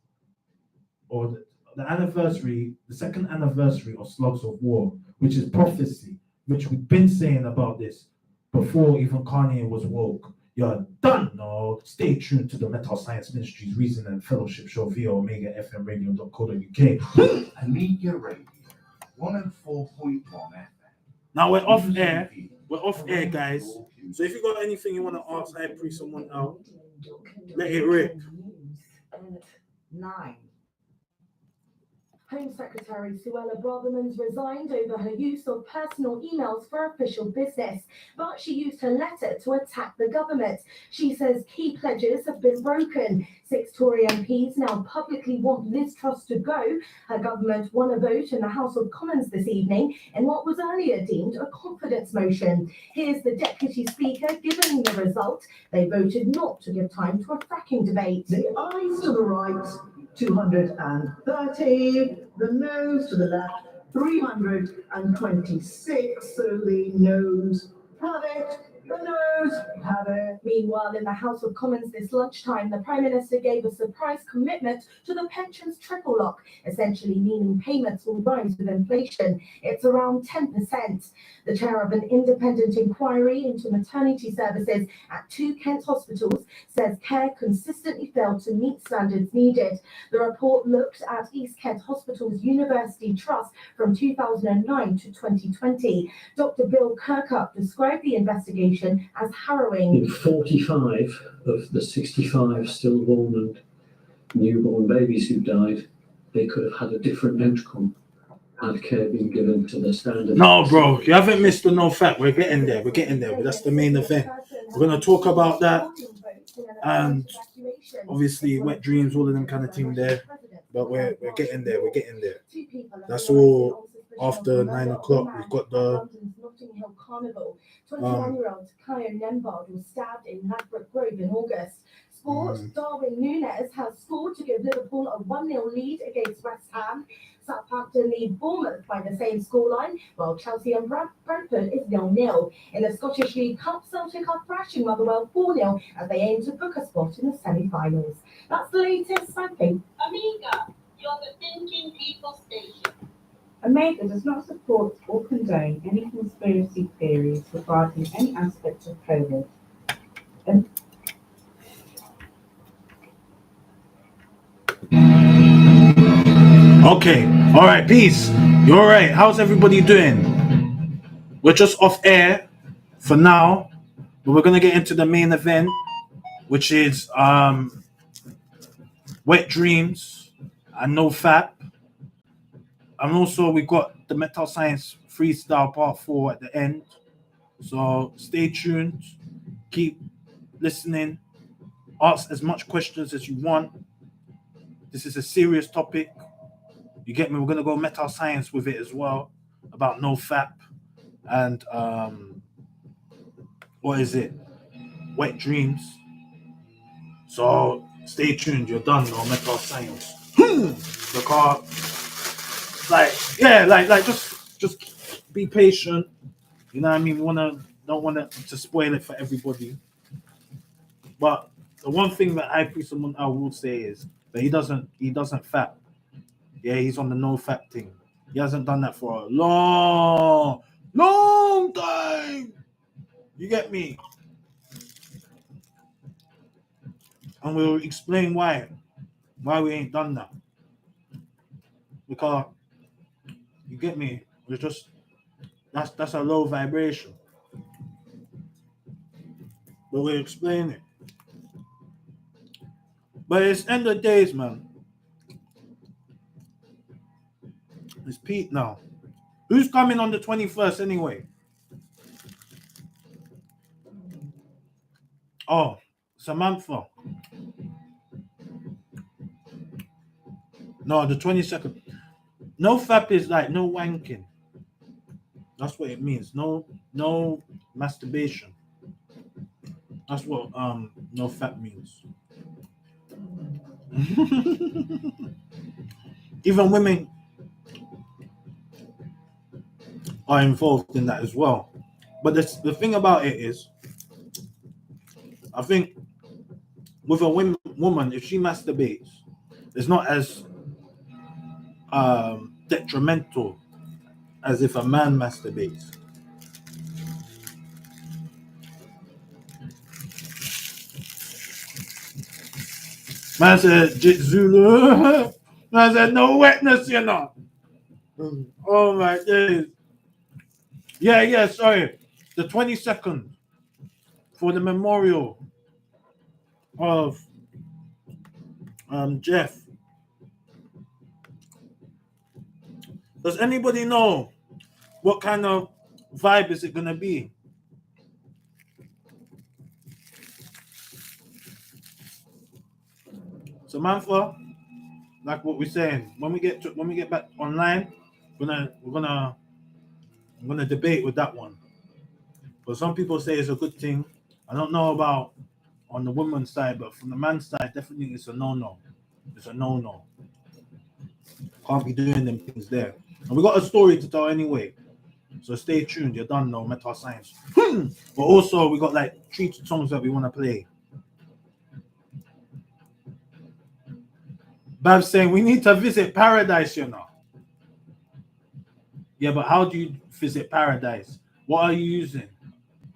or the second anniversary of Slugs of War, which is Prophecy, which we've been saying about this before even Kanye was woke. You're done now. Stay tuned to the Metal Science Ministries Reason and Fellowship Show via OmegaFMRadio.co.uk. Amiga Radio, 104.1 FM. Now we're off air. We're off air, guys. So if you got anything you want to ask, I pre someone out. Let it rip. 9. Home Secretary Suella Braverman's resigned over her use of personal emails for official business, but she used her letter to attack the government. She says key pledges have been broken. 6 Tory MPs now publicly want Liz Truss to go. Her government won a vote in the House of Commons this evening in what was earlier deemed a confidence motion. Here's the Deputy Speaker giving the result. They voted not to give time to a fracking debate. The ayes to the right, 230, the noes to the left, 326, so the noes Have it. The news. Have it. Meanwhile, in the House of Commons this lunchtime, the Prime Minister gave a surprise commitment to the pensions triple lock, essentially meaning payments will rise with inflation. It's around 10%. The chair of an independent inquiry into maternity services at 2 Kent hospitals says care consistently failed to meet standards needed. The report looked at East Kent Hospital's University Trust from 2009 to 2020. Dr. Bill Kirkup described the investigation as harrowing. In 45 of the 65 stillborn and newborn babies who died, they could have had a different outcome had care been given to the standard. No, bro, you haven't missed the no fact. We're getting there. That's the main event. We're going to talk about that. And obviously, wet dreams, all of them kind of thing there. But we're getting there. That's all after 9 o'clock. We've got the 21-year-old Kaya Nembard was stabbed in Ladbroke Grove in August. Sport, Darwin Núñez has scored to give Liverpool a 1-0 lead against West Ham. Southampton lead Bournemouth by the same scoreline, while Chelsea and Brentford is 0-0. In the Scottish League Cup, Celtic are thrashing Motherwell 4-0 as they aim to book a spot in the semi-finals. That's the latest, I think. Amiga, you're the Thinking People station. Omega does not support or condone any conspiracy theories regarding any aspect of COVID. Okay, all right, peace. You all right? How's everybody doing? We're just off air for now, but we're gonna get into the main event, which is wet dreams and no fap. And also we got the Metal Science Freestyle Part 4 at the end. So stay tuned, keep listening, ask as much questions as you want. This is a serious topic. You get me? We're gonna go metal science with it as well, about no fap and what is it? Wet dreams. So stay tuned, you're done no metal science. Because just be patient. You know what I mean? We don't want to spoil it for everybody. But the one thing that I will say is that he doesn't fap. Yeah, he's on the no fap thing. He hasn't done that for a long time. You get me? And we'll explain why we ain't done that. Because you get me? It's just that's a low vibration. But we'll explain it. But it's end of days, man. It's Pete now. Who's coming on the 21st anyway? Oh, Samantha. No, the 22nd. No fap is like no wanking. That's what it means. No masturbation. That's what no fap means. Even women are involved in that as well. But the thing about it is, I think with a woman, if she masturbates, it's not as detrimental as if a man masturbates. Man said, Zulu. Man said, no wetness, you know. Oh my days. Yeah, sorry. The 22nd for the memorial of Jeff. Does anybody know what kind of vibe is it gonna be? Samantha, like what we're saying, when we get back online, we're gonna debate with that one. But some people say it's a good thing. I don't know about on the woman's side, but from the man's side, definitely it's a no-no. It's a no-no. Can't be doing them things there. And we got a story to tell anyway. So stay tuned. You're done now, Meta Science. But also, we got like 3 songs that we want to play. Bab's saying we need to visit paradise, you know. Yeah, but how do you visit paradise? What are you using?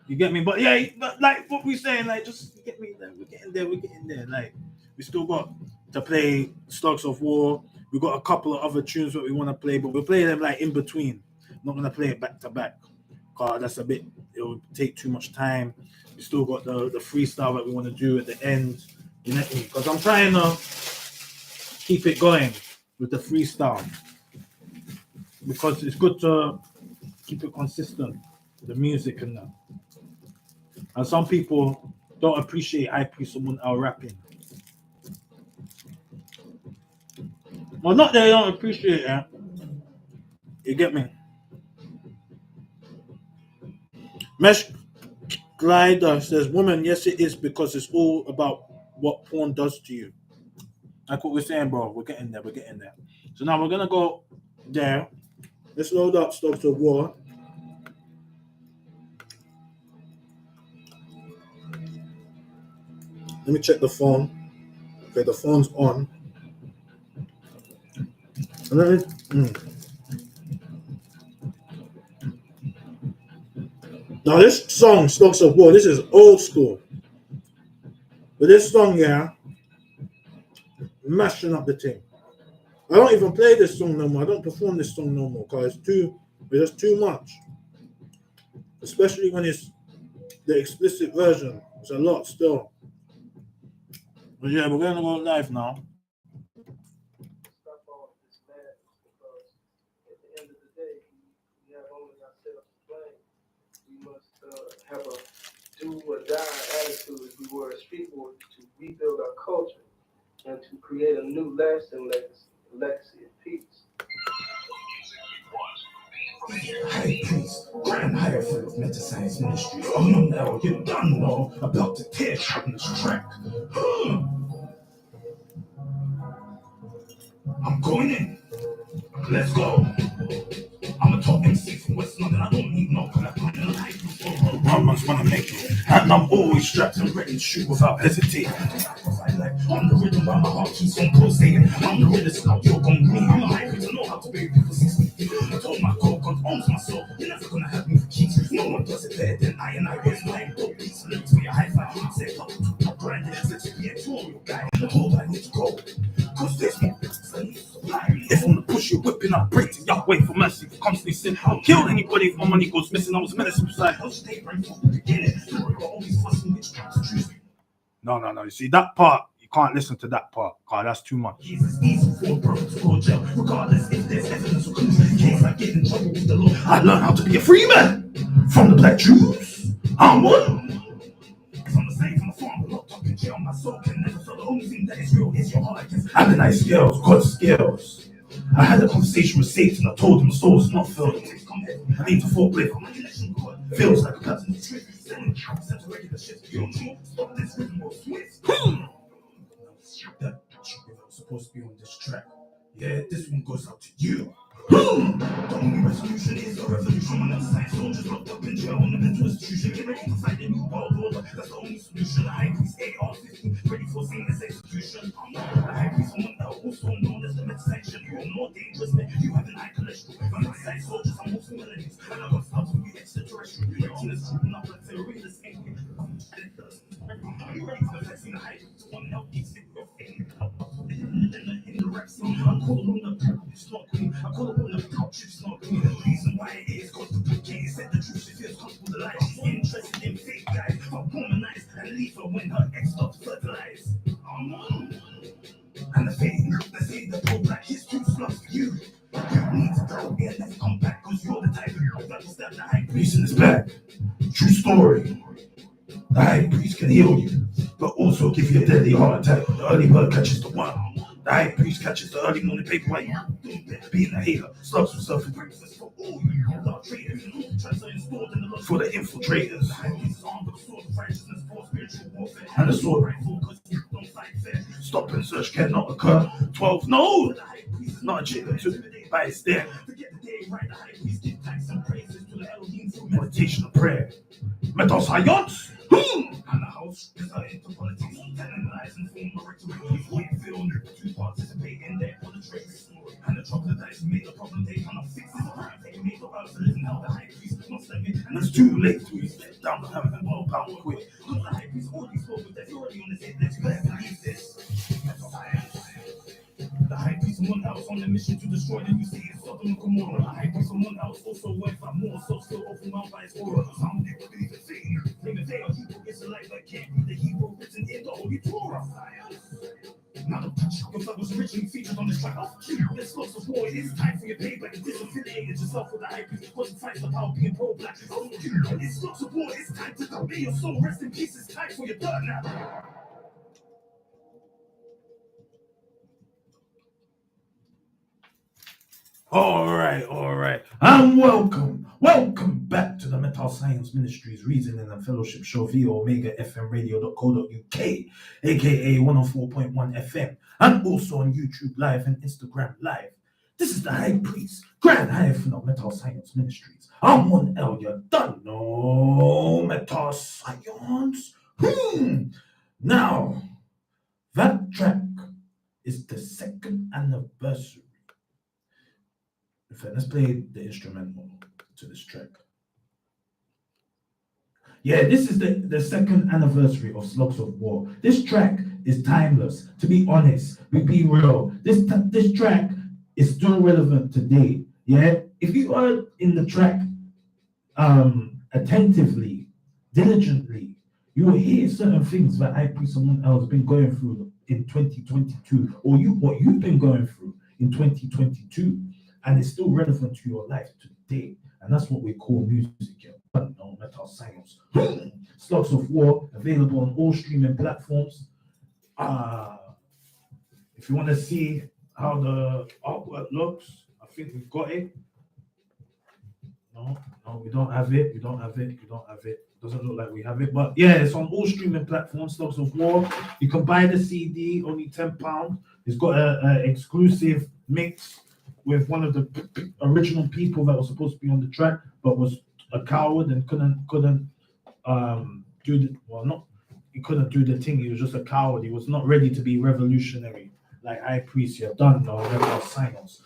You get me? But yeah, but like what we're saying, like just get me there. We're getting there. Like we still got to play Slugs of War. We got a couple of other tunes that we want to play, but we'll play them like in between. Not gonna play it back to back. Cause that's a bit. It will take too much time. We still got the freestyle that we want to do at the end. You know me? Because I'm trying to keep it going with the freestyle because it's good to keep it consistent. The music and that. And some people don't appreciate High Priest someone out rapping. Well, not that they don't appreciate it. You get me? Mesh Glider says, "Woman, yes, it is because it's all about what porn does to you." Like what we're saying, bro. We're getting there. We're getting there. So now we're gonna go there. Let's load up Slugs of War. Let me check the phone. Okay, the phone's on. And then, Now this song, Slugs of War, this is old school. But this song, yeah, mashing up the thing. I don't even play this song no more. I don't perform this song no more because it's just too much. Especially when it's the explicit version. It's a lot still. But yeah, we're gonna go live now. Have a do or die attitude if we were as people to rebuild our culture and to create a new lasting legacy of peace. High Priest, Grand Hierophant of Meta Science Ministry. Oh no, now you done know about the tear on this track. I'm going in. Let's go. I'm a top MC from West London. I don't need no clap. One man's wanna make it, and I'm always strapped and ready to shoot without hesitating. I'm the rhythm while my heart keeps on pulsating. I'm the realest now, you're gon' me. I'm a high to know how to be people 60. I told my God, God owns my soul. You're never gonna have me for keys. No one does it better than I, and I raise my dope beats. Lyrics for your high five. Say, up, grind it. Let's be a tutorial guy. The whole I need to go. Cause there's no if I'm gonna push you, whipping up, breaking y'all wait for mercy. Constantly sin, I'll kill anybody if my money goes missing. I was menacing beside. No. You see that part, you can't listen to that part, cause that's too much. I learned how to be a free man from the black Jews. Amun. I'm the nice girls, God's skills. I had a conversation with Satan. I told him the soul's not filled. I need to foreplay. Feels like a pattern. That was supposed to be on this track. Yeah, this one goes out to you. The only resolution is a revolution. When outside soldiers locked up in jail on the mental institution, get ready to fight a new world order. That's the only solution. The high priest AR-15, ready for seamless execution. The high priest someone else, also known as the midsection. You're more dangerous than you have an high cholesterol. From outside soldiers, I'm also melodies, and I got stuff for you extraterrestrial. You're acting as true, not like terrorists. Are you ready for the flexing the high priest? One help each in your thing. In the rap scene, I'm calling on the purple smoking. I call up on the couch, it's not green. The reason why it is cause the bouquet said the truth. She feels comfortable to lie. She's interested in fake guys. But womanize and leave her when her ex stops fertilize. And the fake, they say the pro black is too slugs for you. You need to go and never come back, cause you're the type of that will stab the high priest in his back. True story. The high priest can heal you, but also give you a deadly heart attack. The early bird catches the worm. The high priest catches the early morning paper while you being a hater. Starts with self-breakfast for all you love traders. For the infiltrators. The high priest is armed with the sword of righteousness for spiritual warfare. And the sword rifle because you don't fight fair. Stop and search cannot occur. 12, no! The high priest is not a chicken too. But it's there. To get the day right, the high priest give thanks and praises to meditation and prayer. Metal science. And the house designed to politics, analyze and form a rhetoric. We feel to participate in their politics. And the troglodytes made the problem they cannot fix. It's a crime they made the earth and now the high priest must step in. And it's too late to step down the heaven and world power quick. Because the high priest already spoke with that. You're already on the same let's believe this. Metal science. The high priest of one house on a mission to destroy the new city of Sodom and Gomorrah. The high priest of one house also went for more, so still overwhelmed by his aura. Some people believe in Satan, claiming they are Hebrew Israelites that can't read the Hebrew written in the Holy Torah. Now the touch that was originally featured on this track. This lots of war, it's time for your payback. Disaffiliated yourself with the high priest because it fights the power being pro-black. It's lots of war, it's time to obey your soul. Rest in peace, it's time for your dirt now. All right. And welcome back to the Metal Science Ministries Reasoning and Fellowship Show via OmegaFMRadio.co.uk, aka 104.1 FM, and also on YouTube Live and Instagram Live. This is the High Priest, Grand Hyphen of Metal Science Ministries. Amun, you done know Metal Science. Now, that track is the second anniversary. In fact, let's play the instrumental to this track. Yeah, this is the second anniversary of Slugs of War. This track is timeless. To be honest, we be real. This track is still relevant today. Yeah, if you are in the track attentively, diligently, you will hear certain things that I Priest someone else been going through in 2022, or what you've been going through in 2022. And it's still relevant to your life today. And that's what we call music here. No, Metal Science. Slugs of War, available on all streaming platforms. If you want to see how the artwork looks, I think we've got it. No, we don't have it. Doesn't look like we have it. But yeah, it's on all streaming platforms, Slugs of War. You can buy the CD, only £10. It's got an exclusive mix with one of the original people that was supposed to be on the track, but was a coward and couldn't he couldn't do the thing. He was just a coward. He was not ready to be revolutionary like High Priest. You're done now. Metal Science.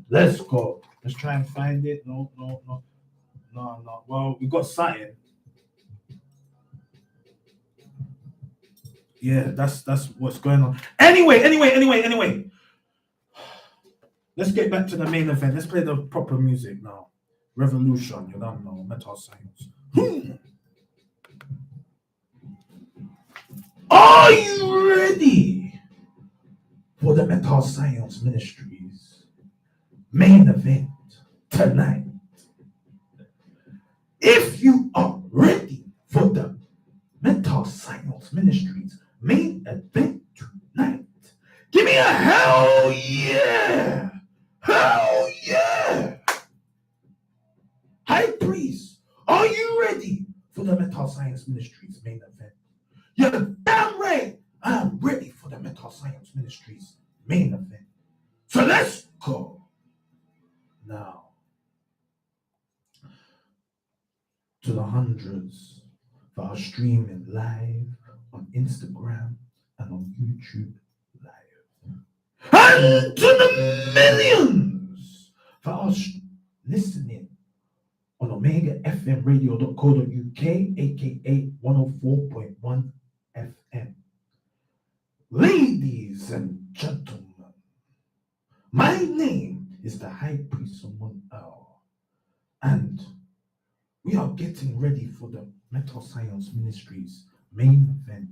Let's go. Let's try and find it. No. Well, we got something. Yeah, that's what's going on. Anyway. Let's get back to the main event. Let's play the proper music now. Revolution, you don't know, Metal Science. Are you ready for the Metal Science Ministries main event tonight? If you are ready for the Metal Science Ministries main event tonight, give me a hell yeah! Hell yeah! High Priest, are you ready for the Metal Science Ministries main event? You're damn right I'm ready for the Metal Science Ministries main event. So let's go. Now, to the hundreds that are streaming live on Instagram and on YouTube Live. And to the millions that are listening on OmegaFMRadio.co.uk, aka 104.1 FM. Ladies and gentlemen, my name is the High Priest Amun, and we are getting ready for the Metal Science Ministries main event.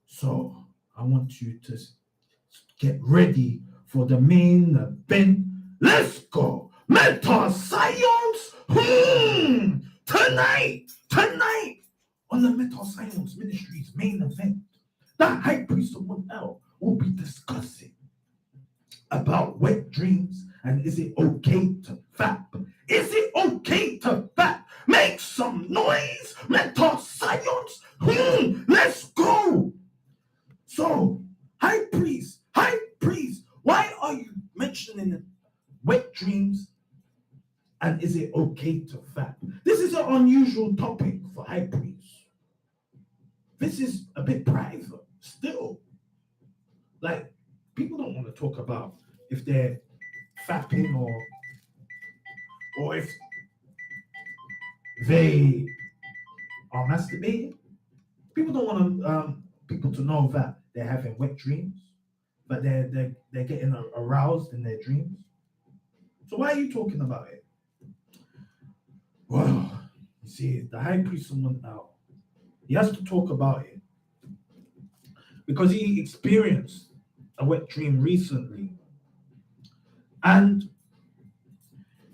So I want you to get ready for the main event. Let's go. Metal Science. Tonight on the Metal Science Ministries main event, the High Priest of One L will be discussing about wet dreams and is it okay to fap? Is it okay to fap? Make some noise, Metal Science. Let's go. So, High Priest, why are you mentioning wet dreams and And is it okay to fap? This is an unusual topic for high priests. This is a bit private still. Like, people don't want to talk about if they're fapping or if they are masturbating. People don't want people to know that they're having wet dreams, but they're getting aroused in their dreams. So why are you talking about it? Well, you see, the high priest someone out. He has to talk about it because he experienced a wet dream recently. And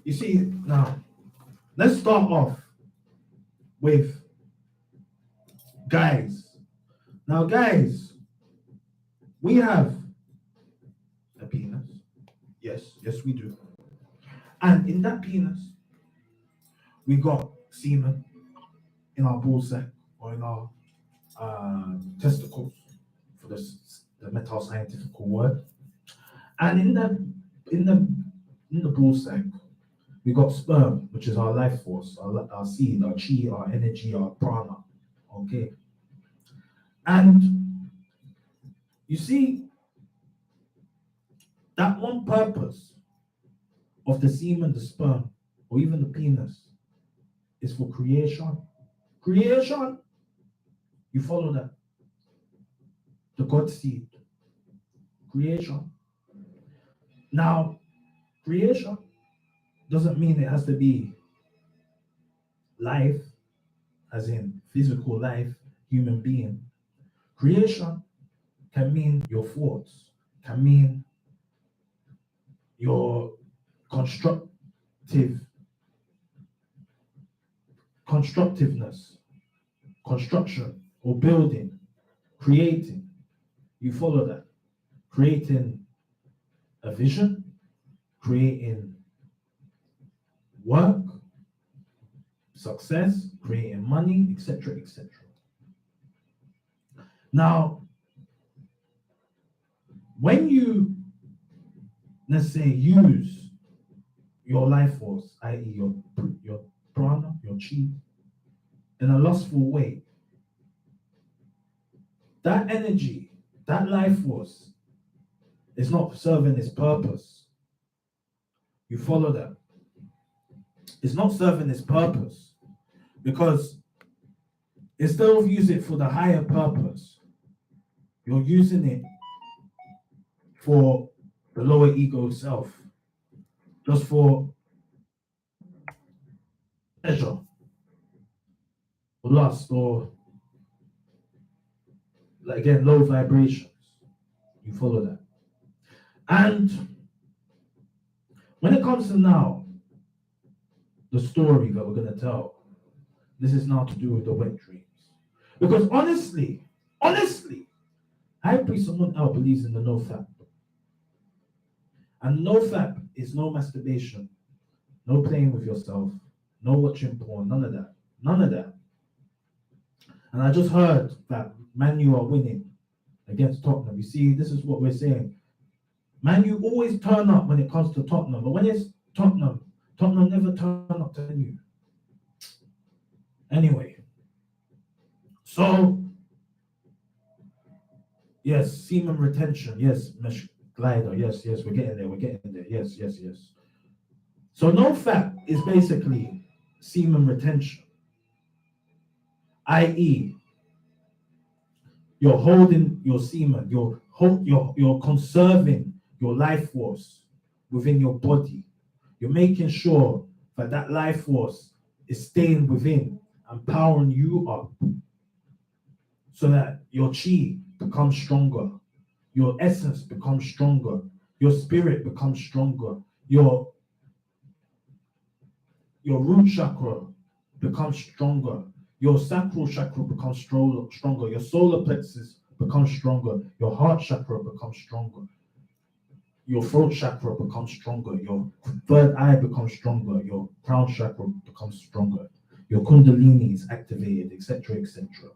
you see, now let's start off with guys. Now, guys, we have a penis. Yes, we do. And in that penis, we got semen in our ball sack or in our testicles, for the metal scientific word. And in the ball sack, we got sperm, which is our life force, our seed, our chi, our energy, our prana. Okay. And you see, that one purpose of the semen, the sperm, or even the penis is for creation. Creation, you follow that. The God seed. Creation. Now, creation doesn't mean it has to be life, as in physical life, human being. Creation can mean your thoughts, can mean your constructiveness, construction or building, creating. You follow that. Creating a vision, creating work, success, creating money, etc., etc. Now, when you, let's say, use your life force, i.e. your prana, your chi, in a lustful way, that energy, that life force is not serving its purpose. You follow that? It's not serving its purpose because instead of using it for the higher purpose, you're using it for the lower ego self, just for pleasure, or lust, or like, again, low vibrations. You follow that? And when it comes to now, the story that we're going to tell, this is now to do with the wet dreams. Because honestly, high priest someone else believes in the no fap. And no fap is no masturbation, no playing with yourself, no watching porn, none of that. None of that. And I just heard that Man U are winning against Tottenham. You see, this is what we're saying. Man U always turn up when it comes to Tottenham, but when it's Tottenham never turn up to Man U. Anyway, so yes, semen retention, yes, mesh glider, yes, we're getting there, yes. So no fap is basically semen retention, i.e. you're holding your semen, you're conserving your life force within your body. You're making sure that life force is staying within and powering you up so that your chi becomes stronger, your essence becomes stronger, your spirit becomes stronger, your root chakra becomes stronger, your sacral chakra becomes stronger, your solar plexus becomes stronger, your heart chakra becomes stronger, your throat chakra becomes stronger, your third eye becomes stronger, your crown chakra becomes stronger, your kundalini is activated, etc., etc.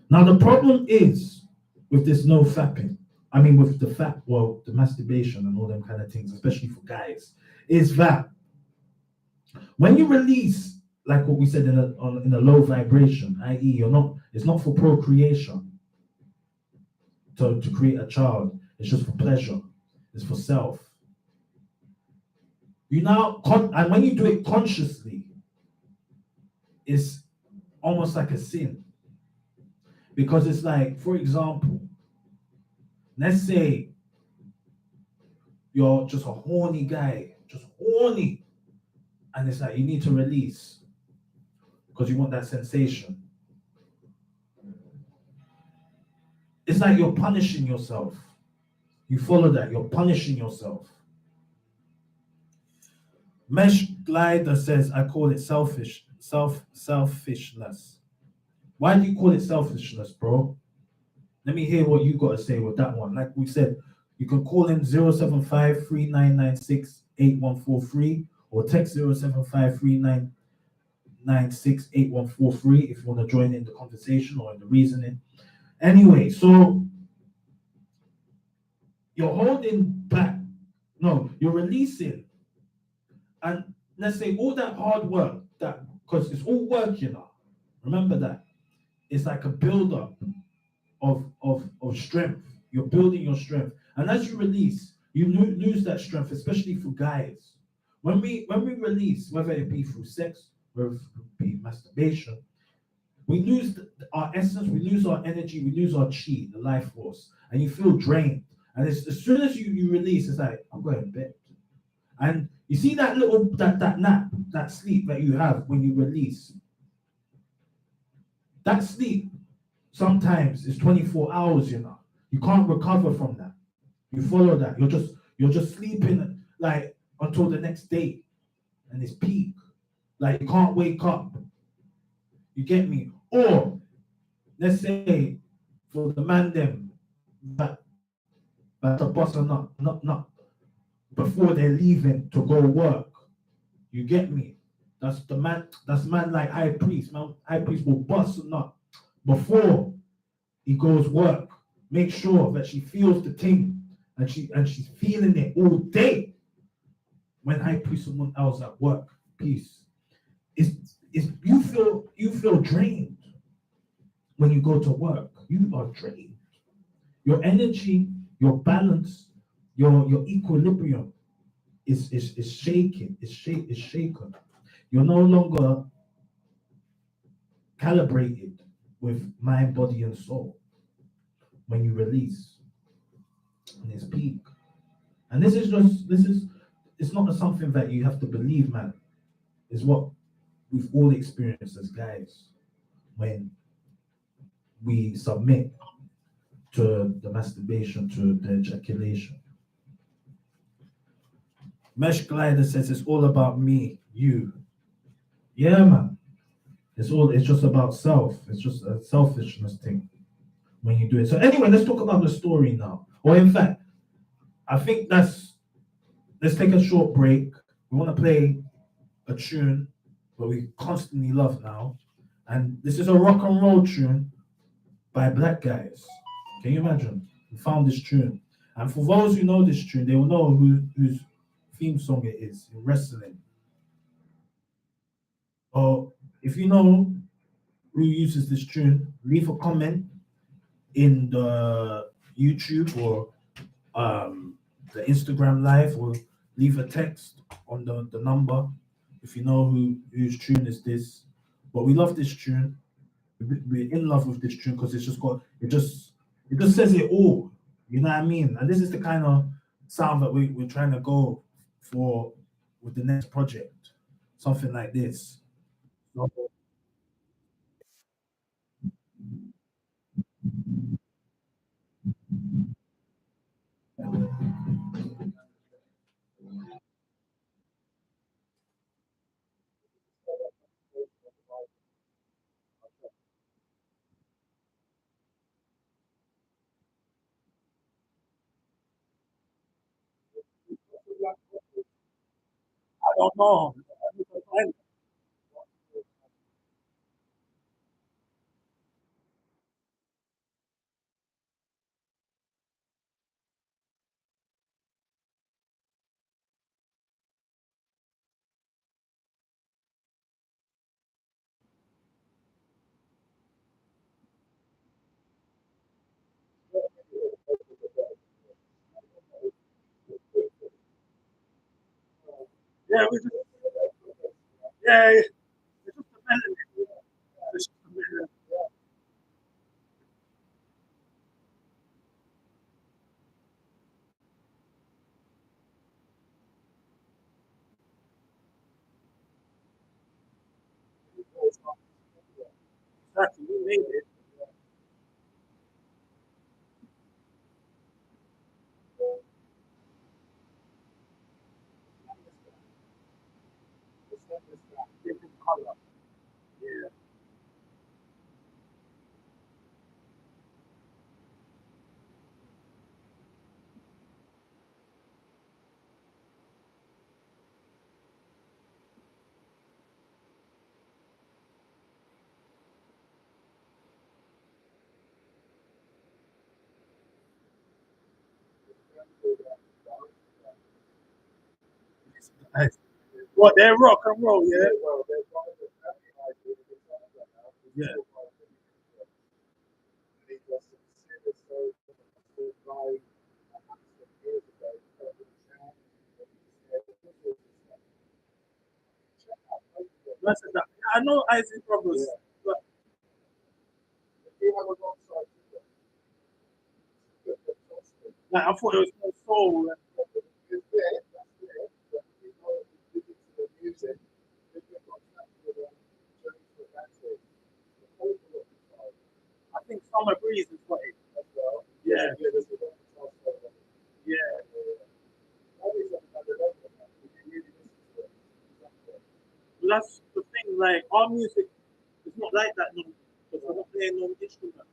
Now the problem is with this no fapping, with the masturbation and all them kind of things, especially for guys, is that When you release, like what we said in a low vibration, i.e., you're not. It's not for procreation to create a child. It's just for pleasure. It's for self. And when you do it consciously, it's almost like a sin because it's like, for example, let's say you're just a horny guy, just horny, and it's like you need to release because you want that sensation. It's like you're punishing yourself. You follow that, you're punishing yourself. Mesh Glider says, I call it selfishness. Why do you call it selfishness, bro? Let me hear what you got to say with that one. Like we said, you can call in 075 3996 8143 or text 075 3996 8143 if you want to join in the conversation or in the reasoning. Anyway, so you're holding back. No, you're releasing. And let's say all that hard work, that because it's all work, you know. Remember that. It's like a build-up of strength. You're building your strength. And as you release, you lose that strength, especially for guys. When we release, whether it be through sex, whether it be masturbation, we lose our essence, we lose our energy, we lose our chi, the life force, and you feel drained. And as soon as you release, it's like, I'm going to bed. And you see that little that nap, that sleep that you have when you release. That sleep sometimes is 24 hours, you know. You can't recover from that. You follow that. You're just sleeping like until the next day and it's peak. Like you can't wake up. You get me? Or let's say for the man them that the boss are not before they're leaving to go work. You get me? That's man like high priest. Man, high priest will bust or not before he goes work. Make sure that she feels the thing and she's feeling it all day. When high priest someone else at work, peace. Is you feel drained when you go to work. You are drained. Your energy, your balance, your equilibrium is shaking. Is shaken. You're no longer calibrated with mind, body, and soul when you release. And it's peak. And this is it's not something that you have to believe, man. It's what we've all experienced as guys when we submit to the masturbation, to the ejaculation. Mesh Glider says it's all about me, you. Yeah, man. It's just about self. It's just a selfishness thing when you do it. So anyway, let's talk about the story now. Or in fact, I think let's take a short break. We want to play a tune that we constantly love now. And this is a rock and roll tune by black guys. Can you imagine? We found this tune. And for those who know this tune, they will know whose theme song it is in wrestling. Or if you know who uses this tune, leave a comment in the YouTube or the Instagram live, or leave a text on the number if you know whose tune is this. But we love this tune. We're in love with this tune because it just says it all. You know what I mean? And this is the kind of sound that we're trying to go for with the next project. Something like this. So, I don't know. Yeah, we just, yeah, it's just a melody. It's just a melody. Exactly, we made it. Different color. Yeah. Nice. What, they're rock and roll, yeah? Yeah. That's it. I know Isaac Brothers, but like, I thought it was more soul. I think Summer Breeze is what it. Yeah. Yeah. But that's the thing, like, our music is not like that no, because we're not playing no instrument.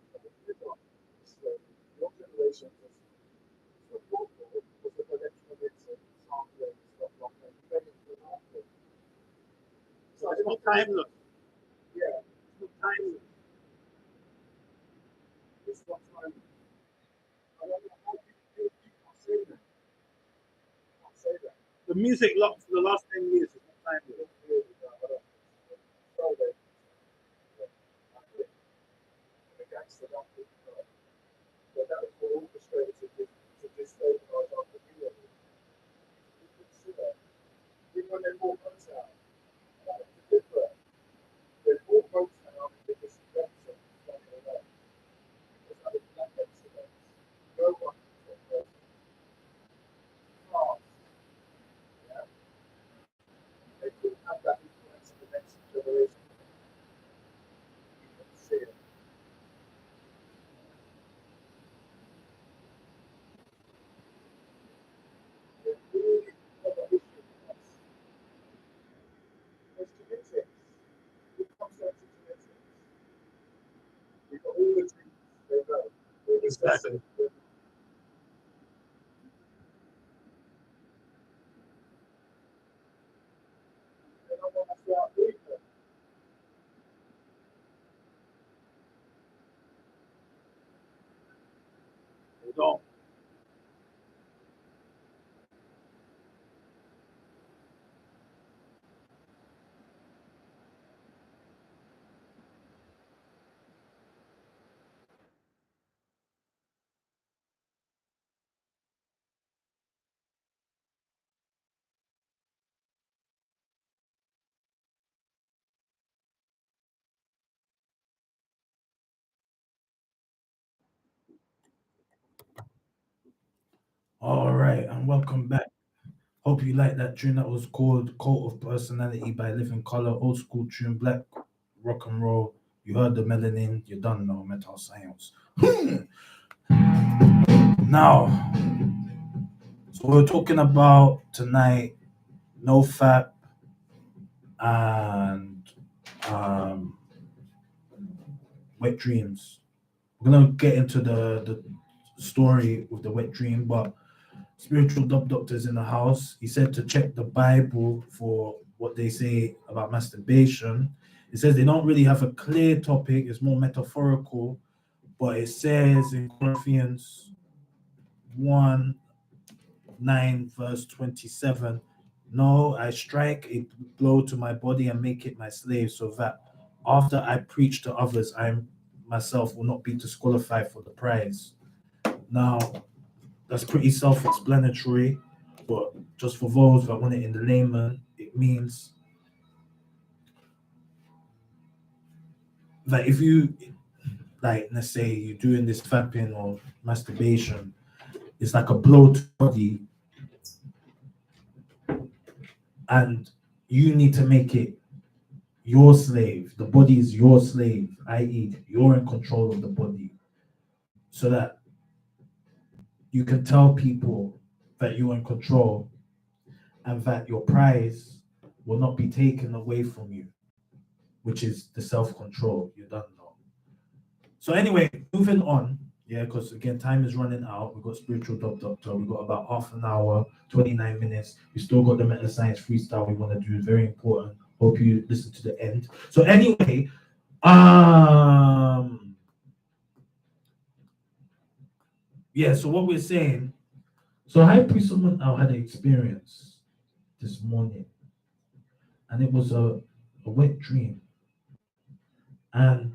So it's not timeless. It's not timeless. The music locked for the last 10 years is not timeless. Exactly. They don't. All right, and welcome back. Hope you like that tune that was called Cult of Personality by Living Color, old school tune, black rock and roll. You heard the melanin, you done know metal science. Now, so we're talking about tonight no fap and um, wet dreams. We're gonna get into the story with the wet dream, but spiritual dub doctors in the house. He said to check the Bible for what they say about masturbation. It says they don't really have a clear topic, it's more metaphorical, but it says in Corinthians 1 9, verse 27, no, I strike a blow to my body and make it my slave, so that after I preach to others, I myself will not be disqualified for the prize. Now, that's pretty self explanatory, but just for those that want it in the layman, it means that if you, like, let's say you're doing this fapping or masturbation, it's like a blow to the body, and you need to make it your slave. The body is your slave, i.e., you're in control of the body, so that you can tell people that you're in control and that your prize will not be taken away from you, which is the self-control. You don't know. So anyway, moving on, yeah, because again, time is running out. We've got spiritual doctor. We've got about half an hour, 29 minutes. We still got the meta science freestyle we want to do. It's very important. Hope you listen to the end. So anyway, yeah, so what we're saying, so High Priest someone out had an experience this morning, and it was a wet dream. And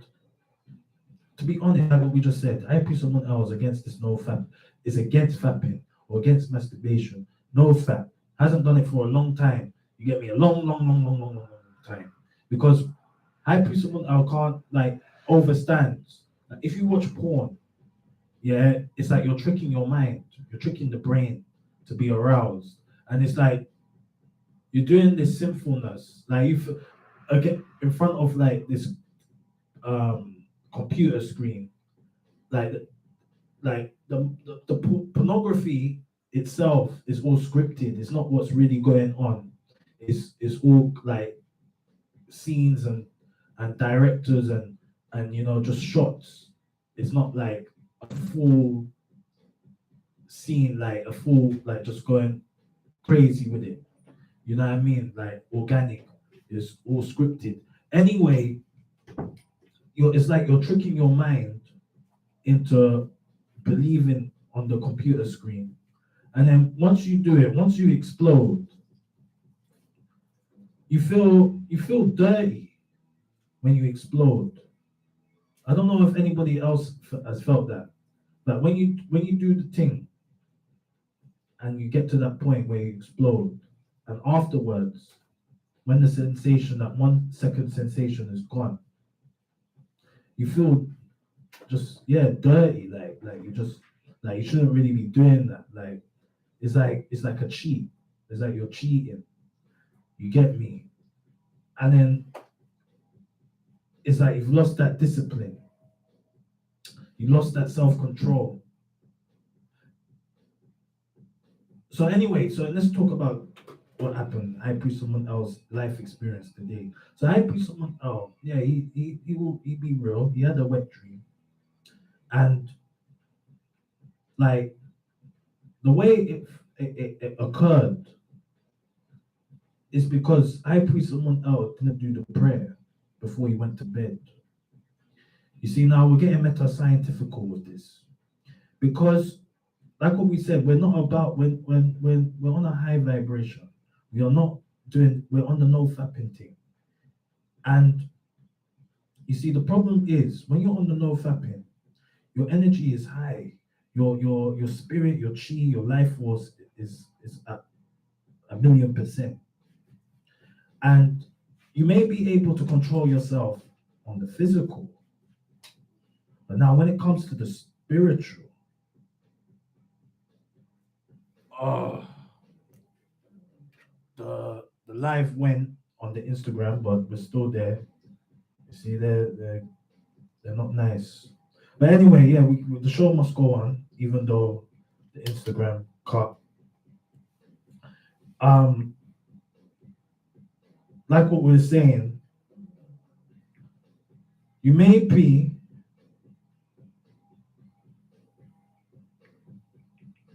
to be honest, like what we just said, High Priest someone else against this no fap is against fapping or against masturbation. No fap. Hasn't done it for a long time. You get me? A long time. Because High Priest someone else can't like overstand. Like, if you watch porn, yeah, it's like you're tricking your mind, you're tricking the brain to be aroused, and it's like you're doing this sinfulness, like if again in front of like this computer screen, like the pornography itself is all scripted. It's not what's really going on. It's all like scenes and directors and you know, just shots. It's not like a full scene, like a full, like just going crazy with it. You know what I mean? Like organic. It's all scripted. Anyway, it's like you're tricking your mind into believing on the computer screen. And then once you do it, once you explode, you feel dirty when you explode. I don't know if anybody else has felt that. But when you do the thing and you get to that point where you explode, and afterwards, when the sensation, that 1 second sensation is gone, you feel just dirty, like you just like you shouldn't really be doing that. Like it's like a cheat. It's like you're cheating. You get me? And then it's like you've lost that discipline. You lost that self-control. So anyway, so let's talk about what happened. I Priest someone else life experience today. So I Priest someone else, yeah, he be real. He had a wet dream. And like the way it occurred is because I Priest someone else didn't do the prayer before he went to bed. You see, now we're getting meta-scientifical with this. Because like what we said, we're not about when we're on a high vibration. We are not we're on the no fapping thing. And you see, the problem is when you're on the no fapping, your energy is high. Your spirit, your chi, your life force is at 1,000,000%. And you may be able to control yourself on the physical. But now when it comes to the spiritual, the live went on the Instagram, but we're still there. You see, they're not nice. But anyway, yeah, the show must go on, even though the Instagram cut. Like what we we're saying, you may be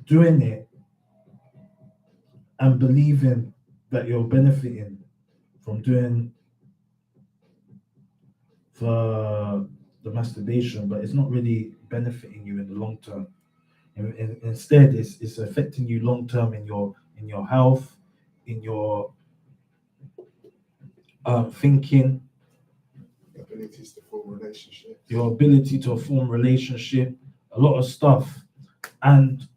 doing it and believing that you're benefiting from doing for the masturbation, but it's not really benefiting you in the long term. Instead, it's affecting you long term in your health, in your thinking, abilities to form relationships, your ability to form relationship, a lot of stuff, and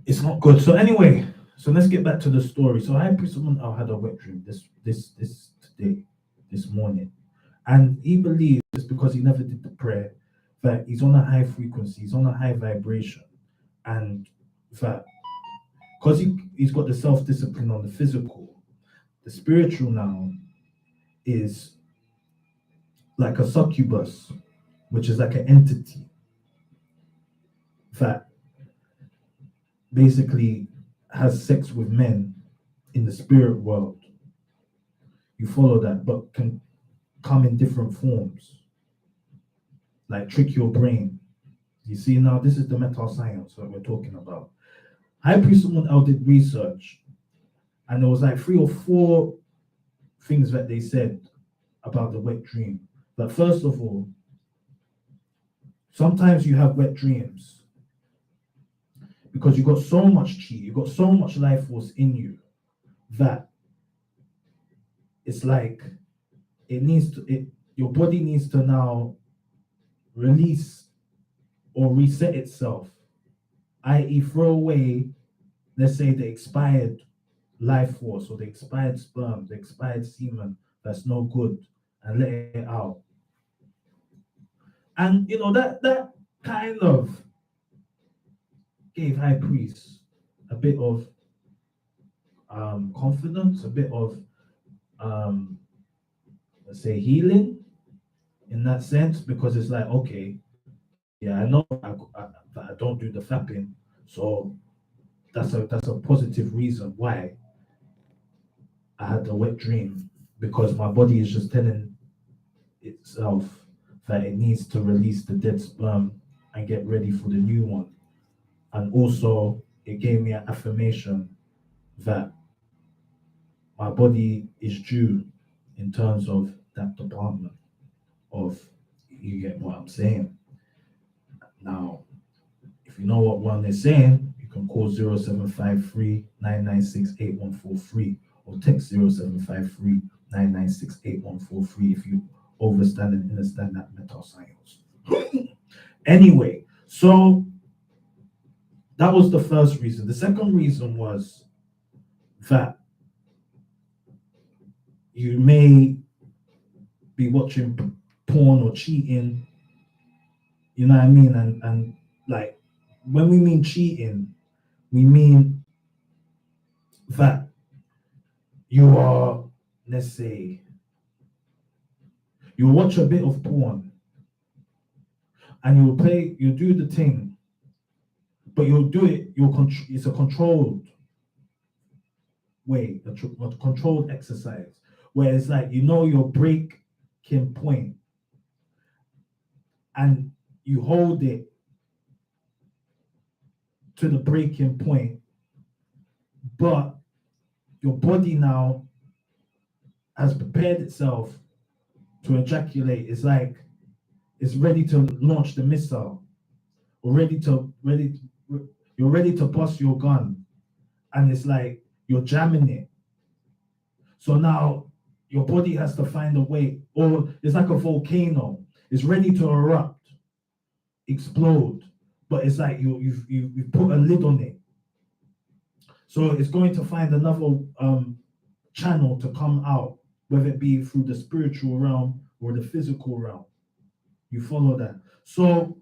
it's not good. So anyway, So let's get back to the story. So High Priest Amun had a wet dream this morning, and he believes it's because he never did the prayer that he's on a high frequency, he's on a high vibration, and that because he's got the self-discipline on the physical, the spiritual now is like a succubus, which is like an entity that basically has sex with men in the spirit world. You follow that, but can come in different forms, like trick your brain. You see, now this is the metal science that we're talking about. High Priest someone else did research, and there was like 3 or 4 things that they said about the wet dream. But first of all, sometimes you have wet dreams because you've got so much chi, you've got so much life force in you that it's like your body needs to now release or reset itself, i.e., throw away, let's say, the expired life force or the expired sperm, the expired semen that's no good, and let it out. And that kind of gave High Priest a bit of confidence, a bit of let's say healing in that sense, because it's like, okay, yeah, I know that I don't do the fapping, so that's a positive reason why I had a wet dream, because my body is just telling itself that it needs to release the dead sperm and get ready for the new one. And also, it gave me an affirmation that my body is due in terms of that department of, you get what I'm saying. Now, if you know what one is saying, you can call 0753 996 8143 or text 0753 996 8143 if you understand and understand that metal science. Anyway, so that was the first reason. The second reason was that you may be watching porn or cheating, you know what I mean? And like, when we mean cheating, we mean that you are, let's say, you watch a bit of porn and you do the thing, but you'll do it, it's a controlled way, a controlled exercise, where it's like, your breaking point and you hold it to the breaking point, but your body now has prepared itself to ejaculate. It's like it's ready to launch the missile, or you're ready to bust your gun, and it's like you're jamming it. So now your body has to find a way, or it's like a volcano. It's ready to erupt, explode, but it's like you've put a lid on it. So it's going to find another channel to come out, whether it be through the spiritual realm or the physical realm. You follow that? So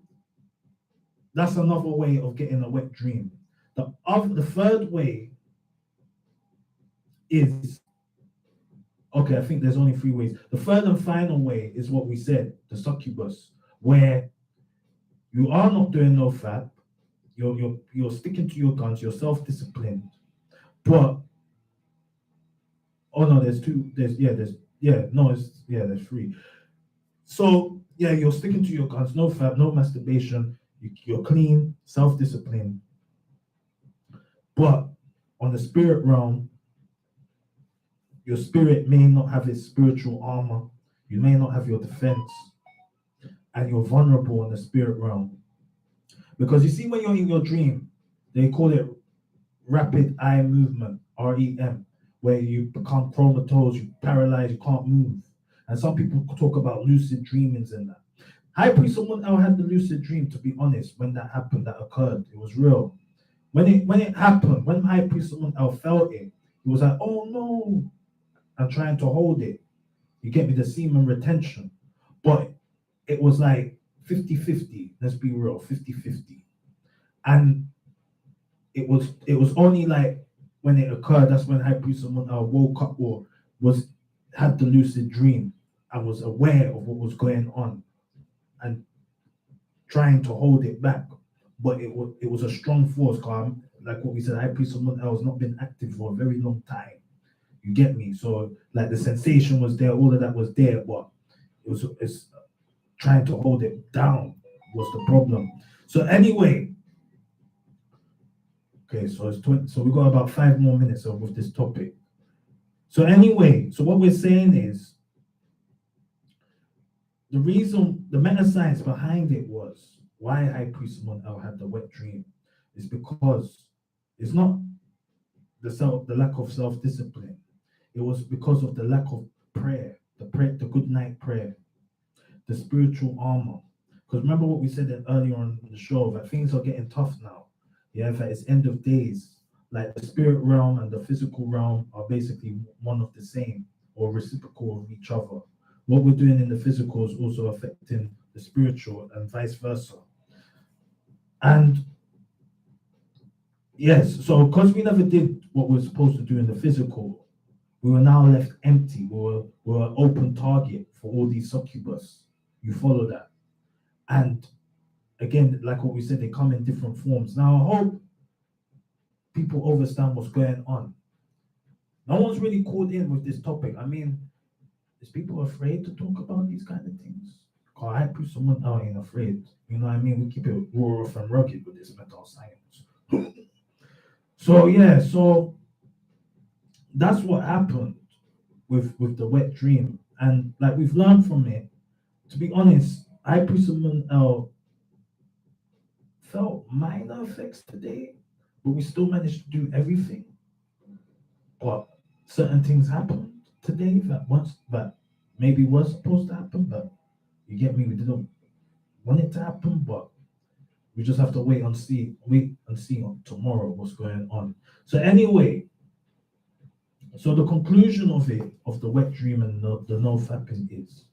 that's another way of getting a wet dream. The third way is, okay, I think there's only 3 ways. The third and final way is what we said, the succubus, where you are not doing no fap, you're sticking to your guns, you're self-disciplined, but oh no, there's 3. So yeah, you're sticking to your guns, no fap, no masturbation, you're clean, self-disciplined. But on the spirit realm, your spirit may not have its spiritual armor, you may not have your defense, and you're vulnerable in the spirit realm. Because you see, when you're in your dream, they call it rapid eye movement, REM, where you become comatose, you paralyzed, you can't move. And some people talk about lucid dreamings and that. High Priest, someone else had the lucid dream, to be honest, when that happened, that occurred. It was real. when it happened, when High Priest Amun felt it, he was like, oh no, and trying to hold it. You get me, the semen retention. But it was like 50-50, let's be real, 50-50. And it was only like when it occurred, that's when High Priest Amun woke up or had the lucid dream and was aware of what was going on and trying to hold it back. But it was a strong force, like what we said, High Priest Amun has not been active for a very long time. You get me? So like the sensation was there, all of that was there, but it's trying to hold it down was the problem. So anyway, okay, so it's 20, so we got about 5 more minutes with this topic. So anyway, so what we're saying is the reason, the meta science behind it was why High Priest Amun had the wet dream is because it's not the lack of self-discipline. It was because of the lack of prayer, the good night prayer, the spiritual armor. Because remember what we said earlier on in the show, that things are getting tough now. Yeah, that it's end of days. Like the spirit realm and the physical realm are basically one of the same or reciprocal of each other. What we're doing in the physical is also affecting the spiritual and vice versa. And yes, so because we never did what we were supposed to do in the physical, we were now left empty. We were an open target for all these succubus. You follow that? And again, like what we said, they come in different forms. Now, I hope people understand what's going on. No one's really called in with this topic. I mean, is people afraid to talk about these kind of things? Because I put someone out ain't afraid. You know what I mean? We keep it raw, rough, and rugged with this metal science. So yeah, so that's what happened with the wet dream. And like we've learned from it, to be honest, I put someone out felt minor effects today, but we still managed to do everything. But certain things happened today that maybe was supposed to happen, but you get me, we didn't want it to happen, but we just have to wait and see on tomorrow what's going on. So anyway, so the conclusion of the wet dream and the no fapping is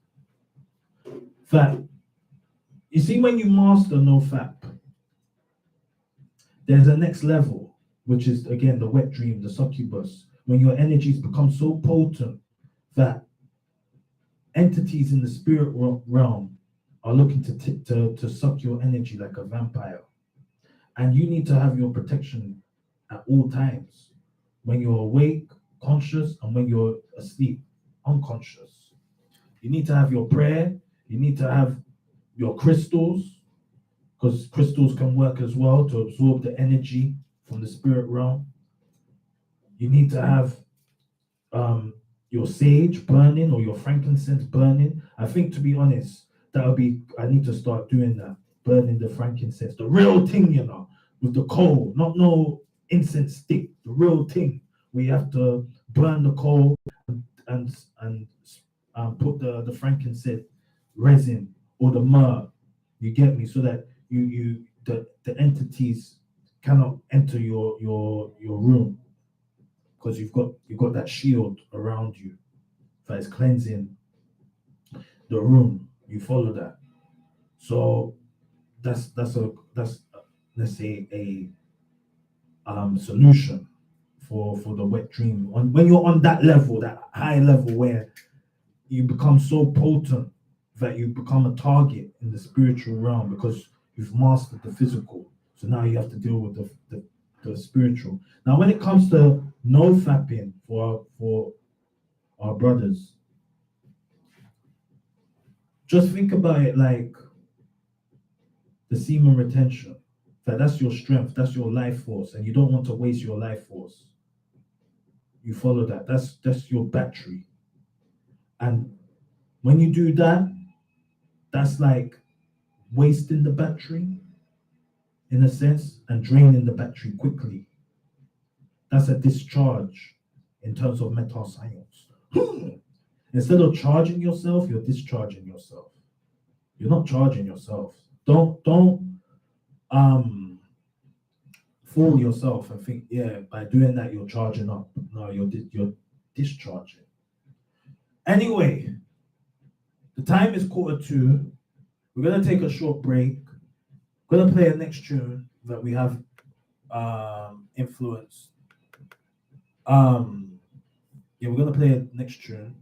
that you see, when you master no fap, there's a next level, which is again the wet dream, the succubus, when your energies become so potent that entities in the spirit realm are looking to suck your energy like a vampire. And you need to have your protection at all times, when you're awake, conscious, and when you're asleep, unconscious. You need to have your prayer, you need to have your crystals, because crystals can work as well to absorb the energy from the spirit realm. You need to have your sage burning or your frankincense burning. I think, to be honest, I need to start doing that, burning the frankincense, the real thing, with the coal, not no incense stick, the real thing. We have to burn the coal and put the frankincense resin or the myrrh. You get me, so that the entities cannot enter your room, because you've got that shield around you that is cleansing the room. You follow that. So that's let's say a solution for the wet dream. When you're on that level, that high level where you become so potent that you become a target in the spiritual realm because you've mastered the physical. So now you have to deal with the spiritual. Now, when it comes to no fapping for our brothers, just think about it like the semen retention. That's your strength, that's your life force, and you don't want to waste your life force. You follow that. That's your battery. And when you do that, that's like wasting the battery in a sense and draining the battery quickly. That's a discharge in terms of metal science. Instead of charging yourself, you're discharging yourself. You're not charging yourself. Don't fool yourself and think, yeah, by doing that you're charging up. No, you're discharging. Anyway, the time is 1:45. We're gonna take a short break. We're gonna play a next tune that we have influenced. Um, yeah, we're gonna play a next tune,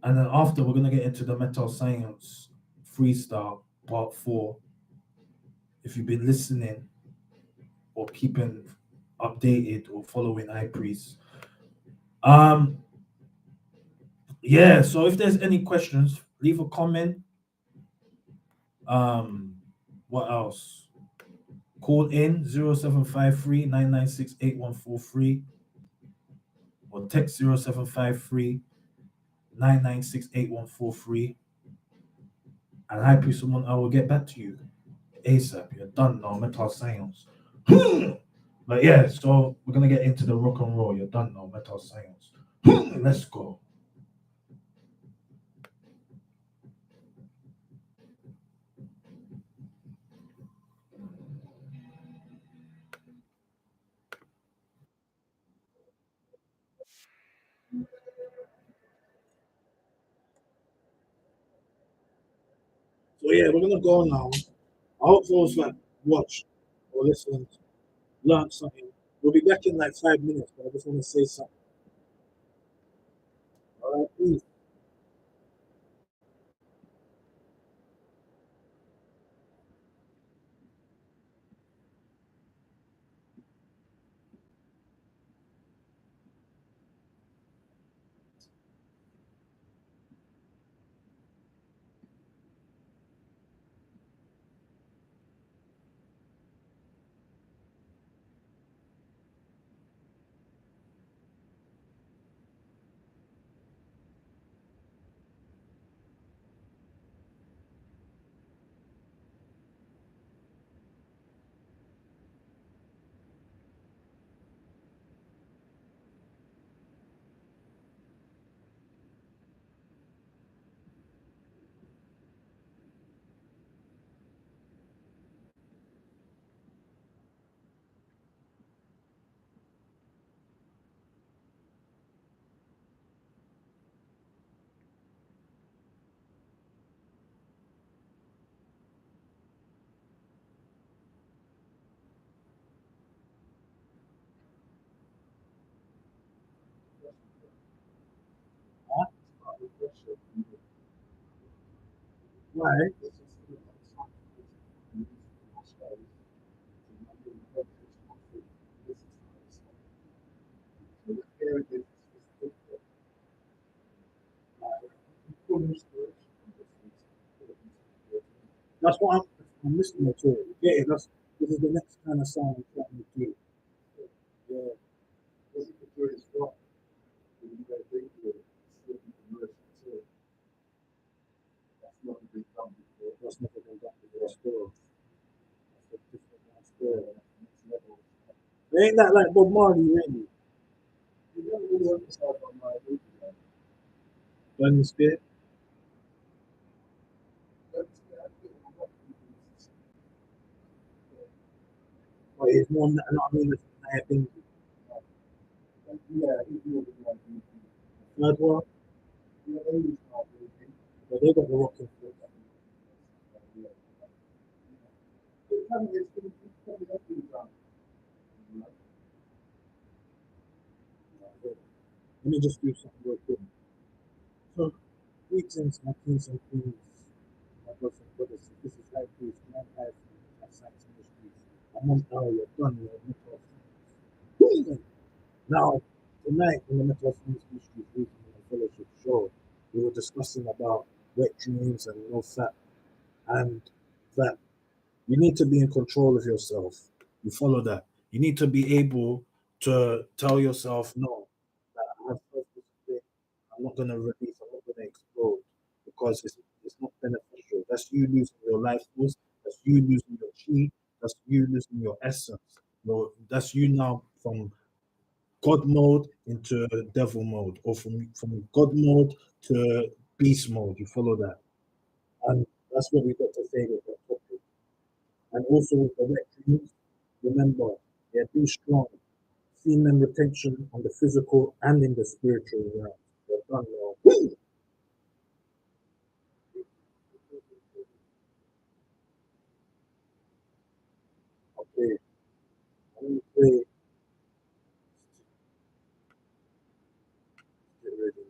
and then after we're gonna get into the metal science freestyle part 4. If you've been listening or keeping updated or following High Priest, um, yeah. So if there's any questions, leave a comment. Um, what else? Call in 0753 996 8143 or text 0753 996 8143. And High Priest someone I will get back to you ASAP. You're done now, metal science. But yeah, so we're gonna get into the rock and roll. You're done now, metal science. Let's go. So yeah, we're gonna go now. I hope those that watch or listen learn something. We'll be back in like 5 minutes, but I just want to say something. All right, please. Why? That's what I'm listening to. Yeah, this is the next kind of sound I'm trying to do. Yeah. That's never been done before. Still. That's a different one still. Ain't that like Bob Marley, really? Burning Spear? But it's more, I mean, it's I think third one, but they got the rocking foot. Let me just do something real quick. So, greetings, my kings and queens, my brothers and brothers. This is High Priest, man, High Priest, my science ministries. I'm on you're done, you're mental science. Now, tonight in the mental science ministries briefing and fellowship show, we were discussing about wet dreams and no fat, and that you need to be in control of yourself. You follow that. You need to be able to tell yourself, no, that I have self-discipline. I'm not going to release, I'm not going to explode because it's not beneficial. That's you losing your life force. That's you losing your chi. That's you losing your essence. That's you now from God mode into devil mode, or from God mode to beast mode. You follow that, and that's what we got to say with that topic. And also with the wet dreams. Remember, yeah, be strong. Semen retention on the physical and in the spiritual realm. You're done now. Okay, I'm gonna play. Get ready.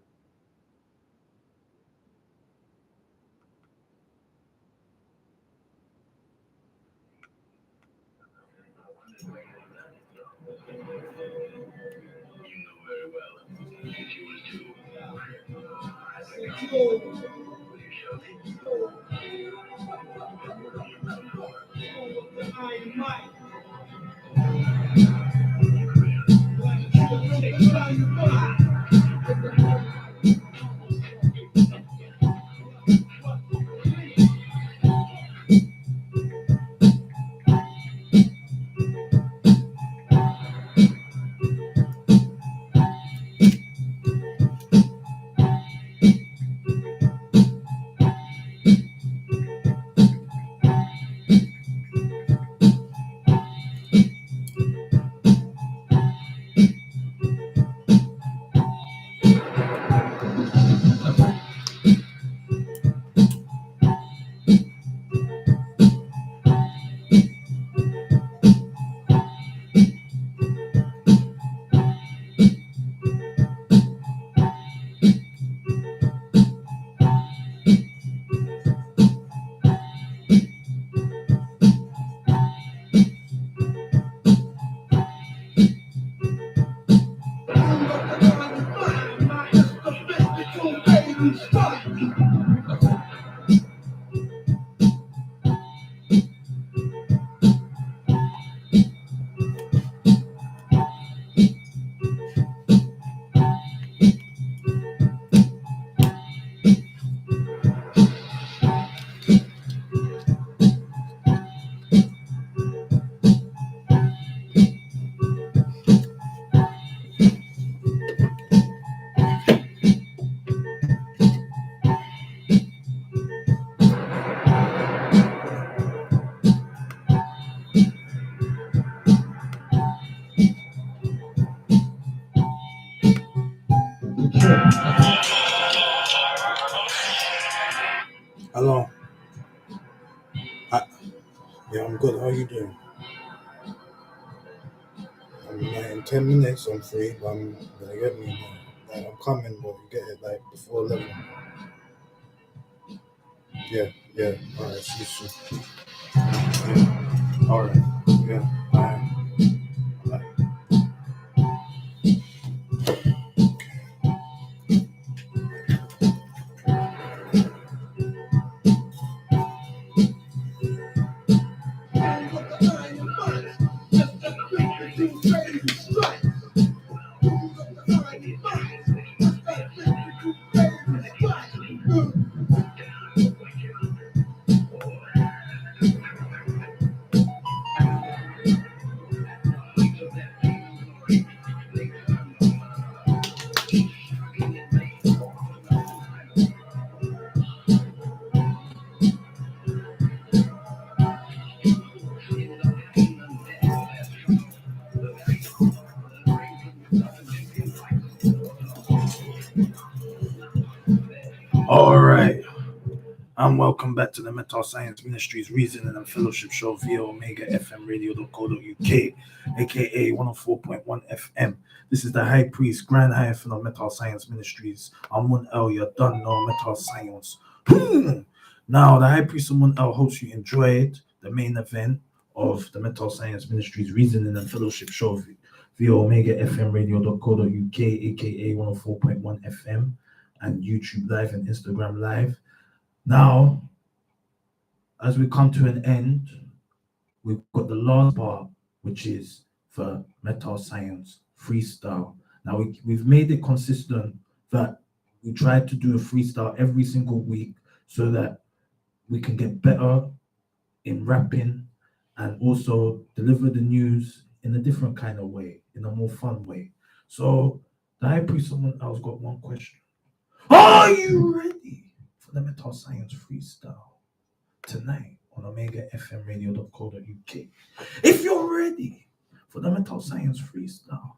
Hello. I, yeah, I'm good. How you doing? I'm like, in 10 minutes. I'm free, but I'm gonna get me. Like, I'm coming, but you get it like before 11. Yeah, yeah. All right. See you soon. Yeah. All right. Yeah. All right. Bye. All right. Welcome back to the Mental Science Ministries Reasoning and Fellowship Show via Omega FM Radio.co.uk, aka 104.1 FM. This is the High Priest, Grand Hyphen of Mental Science Ministries. Amun El, you done know Mental Science. Now, the High Priest Amun El hopes you enjoyed the main event of the Mental Science Ministries Reasoning and Fellowship Show via Omega FM Radio.co.uk, aka 104.1 FM, and YouTube Live and Instagram Live. Now, as we come to an end, we've got the last part, which is for Metal Science Freestyle. Now, we've made it consistent that we try to do a freestyle every single week so that we can get better in rapping and also deliver the news in a different kind of way, in a more fun way. So, the High Priest, someone else got one question. Are you ready for the Metal Science Freestyle tonight on omegafmradio.co.uk. If you're ready for the Metal Science Freestyle,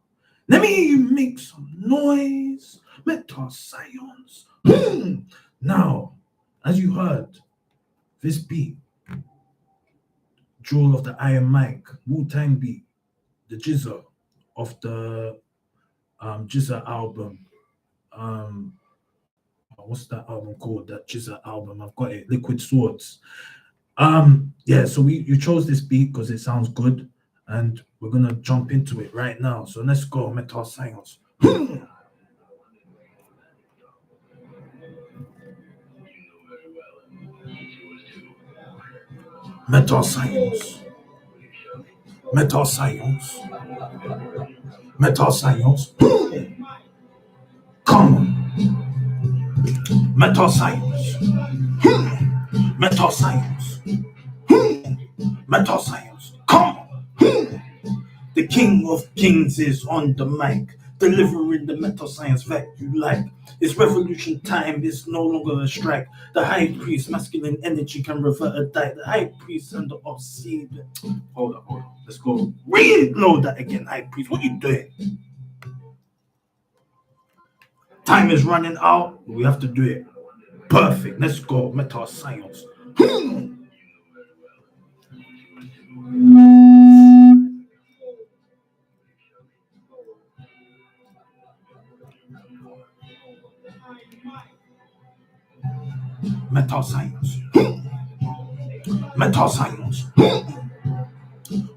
let me hear you make some noise. Metal Science. Now, as you heard, this beat, Jewel of the Iron Mike, Wu-Tang beat, the Jizza of the Jizza album. What's that album called? That Jizza album. I've got it. Liquid Swords. Yeah, so you chose this beat because it sounds good, and we're gonna jump into it right now. So let's go, Metal Science. Metal Science. Metal Science. Metal Science. Come on. Metal Science. Metal Science. Metal Science. Come on. The King of Kings is on the mic, delivering the metal science fact you like. It's revolution time, it's no longer a strike. The high priest, masculine energy can revert a die. The high priest and the obsidian. Hold on. Let's go. Reload that again, high priest. What you doing? Time is running out. We have to do it. Perfect. Let's go. Metal science. Metal science. Metal science.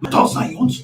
Metal science.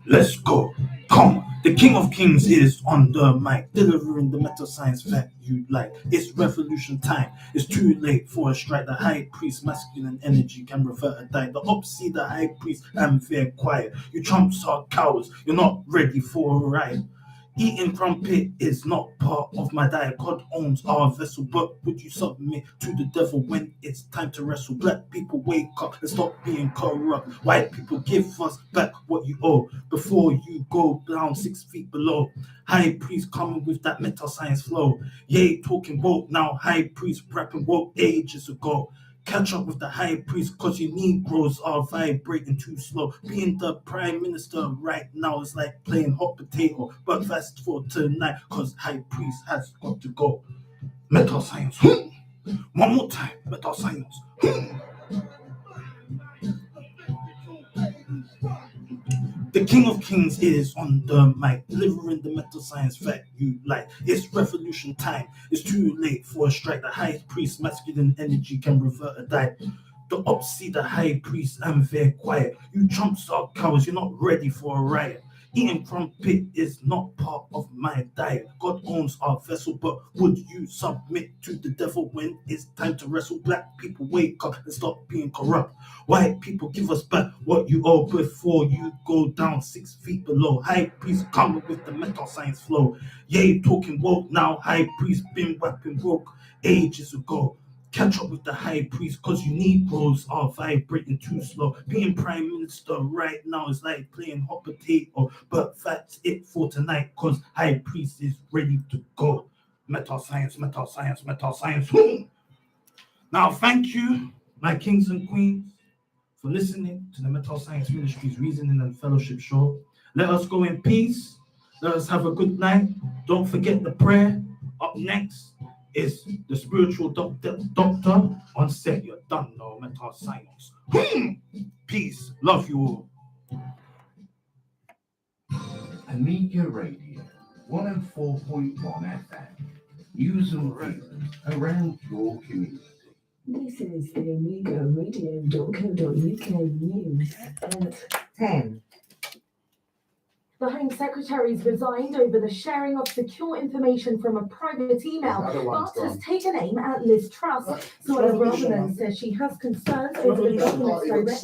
Let's go. Come. The King of Kings is on the mic, delivering the metal science fact you like. It's revolution time. It's too late for a strike. The high priest, masculine energy can revert a die. The Opsi, the high priest, and they're quiet. You chumps are cowards. You're not ready for a ride. Eating crumpet is not part of my diet. God owns our vessel, but would you submit to the devil when it's time to wrestle? Black people wake up and stop being corrupt. White people give us back what you owe before you go down 6 feet below. High priest coming with that metal science flow. Yay, talking woke now. High priest rapping woke ages ago. Catch up with the high priest cause your Negroes are vibrating too slow. Being the prime minister right now is like playing hot potato. But fast for tonight cause high priest has got to go. Metal science. One more time. Metal science. The King of Kings is on the mic, delivering the metal science fact you like. It's revolution time. It's too late for a strike. The high priest, masculine energy can revert a die. The Opsi, the high priest, and they're quiet. You chumps are cowards. You're not ready for a riot. Eating crumpet is not part of my diet. God owns our vessel, but would you submit to the devil when it's time to wrestle? Black people wake up and stop being corrupt. White people give us back what you owe before you go down 6 feet below. High priest coming with the metal science flow. Yay, talking woke now. High priest been rapping woke ages ago. Catch up with the high priest cause you Negroes are vibrating too slow. Being prime minister right now is like playing hot potato. But that's it for tonight cause high priest is ready to go. Metal science, metal science, metal science. Now thank you, my kings and queens, for listening to the Metal Science Ministries Reasoning and Fellowship Show. Let us go in peace. Let us have a good night. Don't forget the prayer. Up next is the spiritual doctor on set. You're done now, Metal Science. Peace. Love you all. Amiga Radio, 104.1 FM. News and views around your community. This is the AmigaRadio.co.uk news at 10. The Home Secretary's resigned over the sharing of secure information from a private email, but has taken aim at Liz Truss. Suella Braverman says she has concerns over the government's direct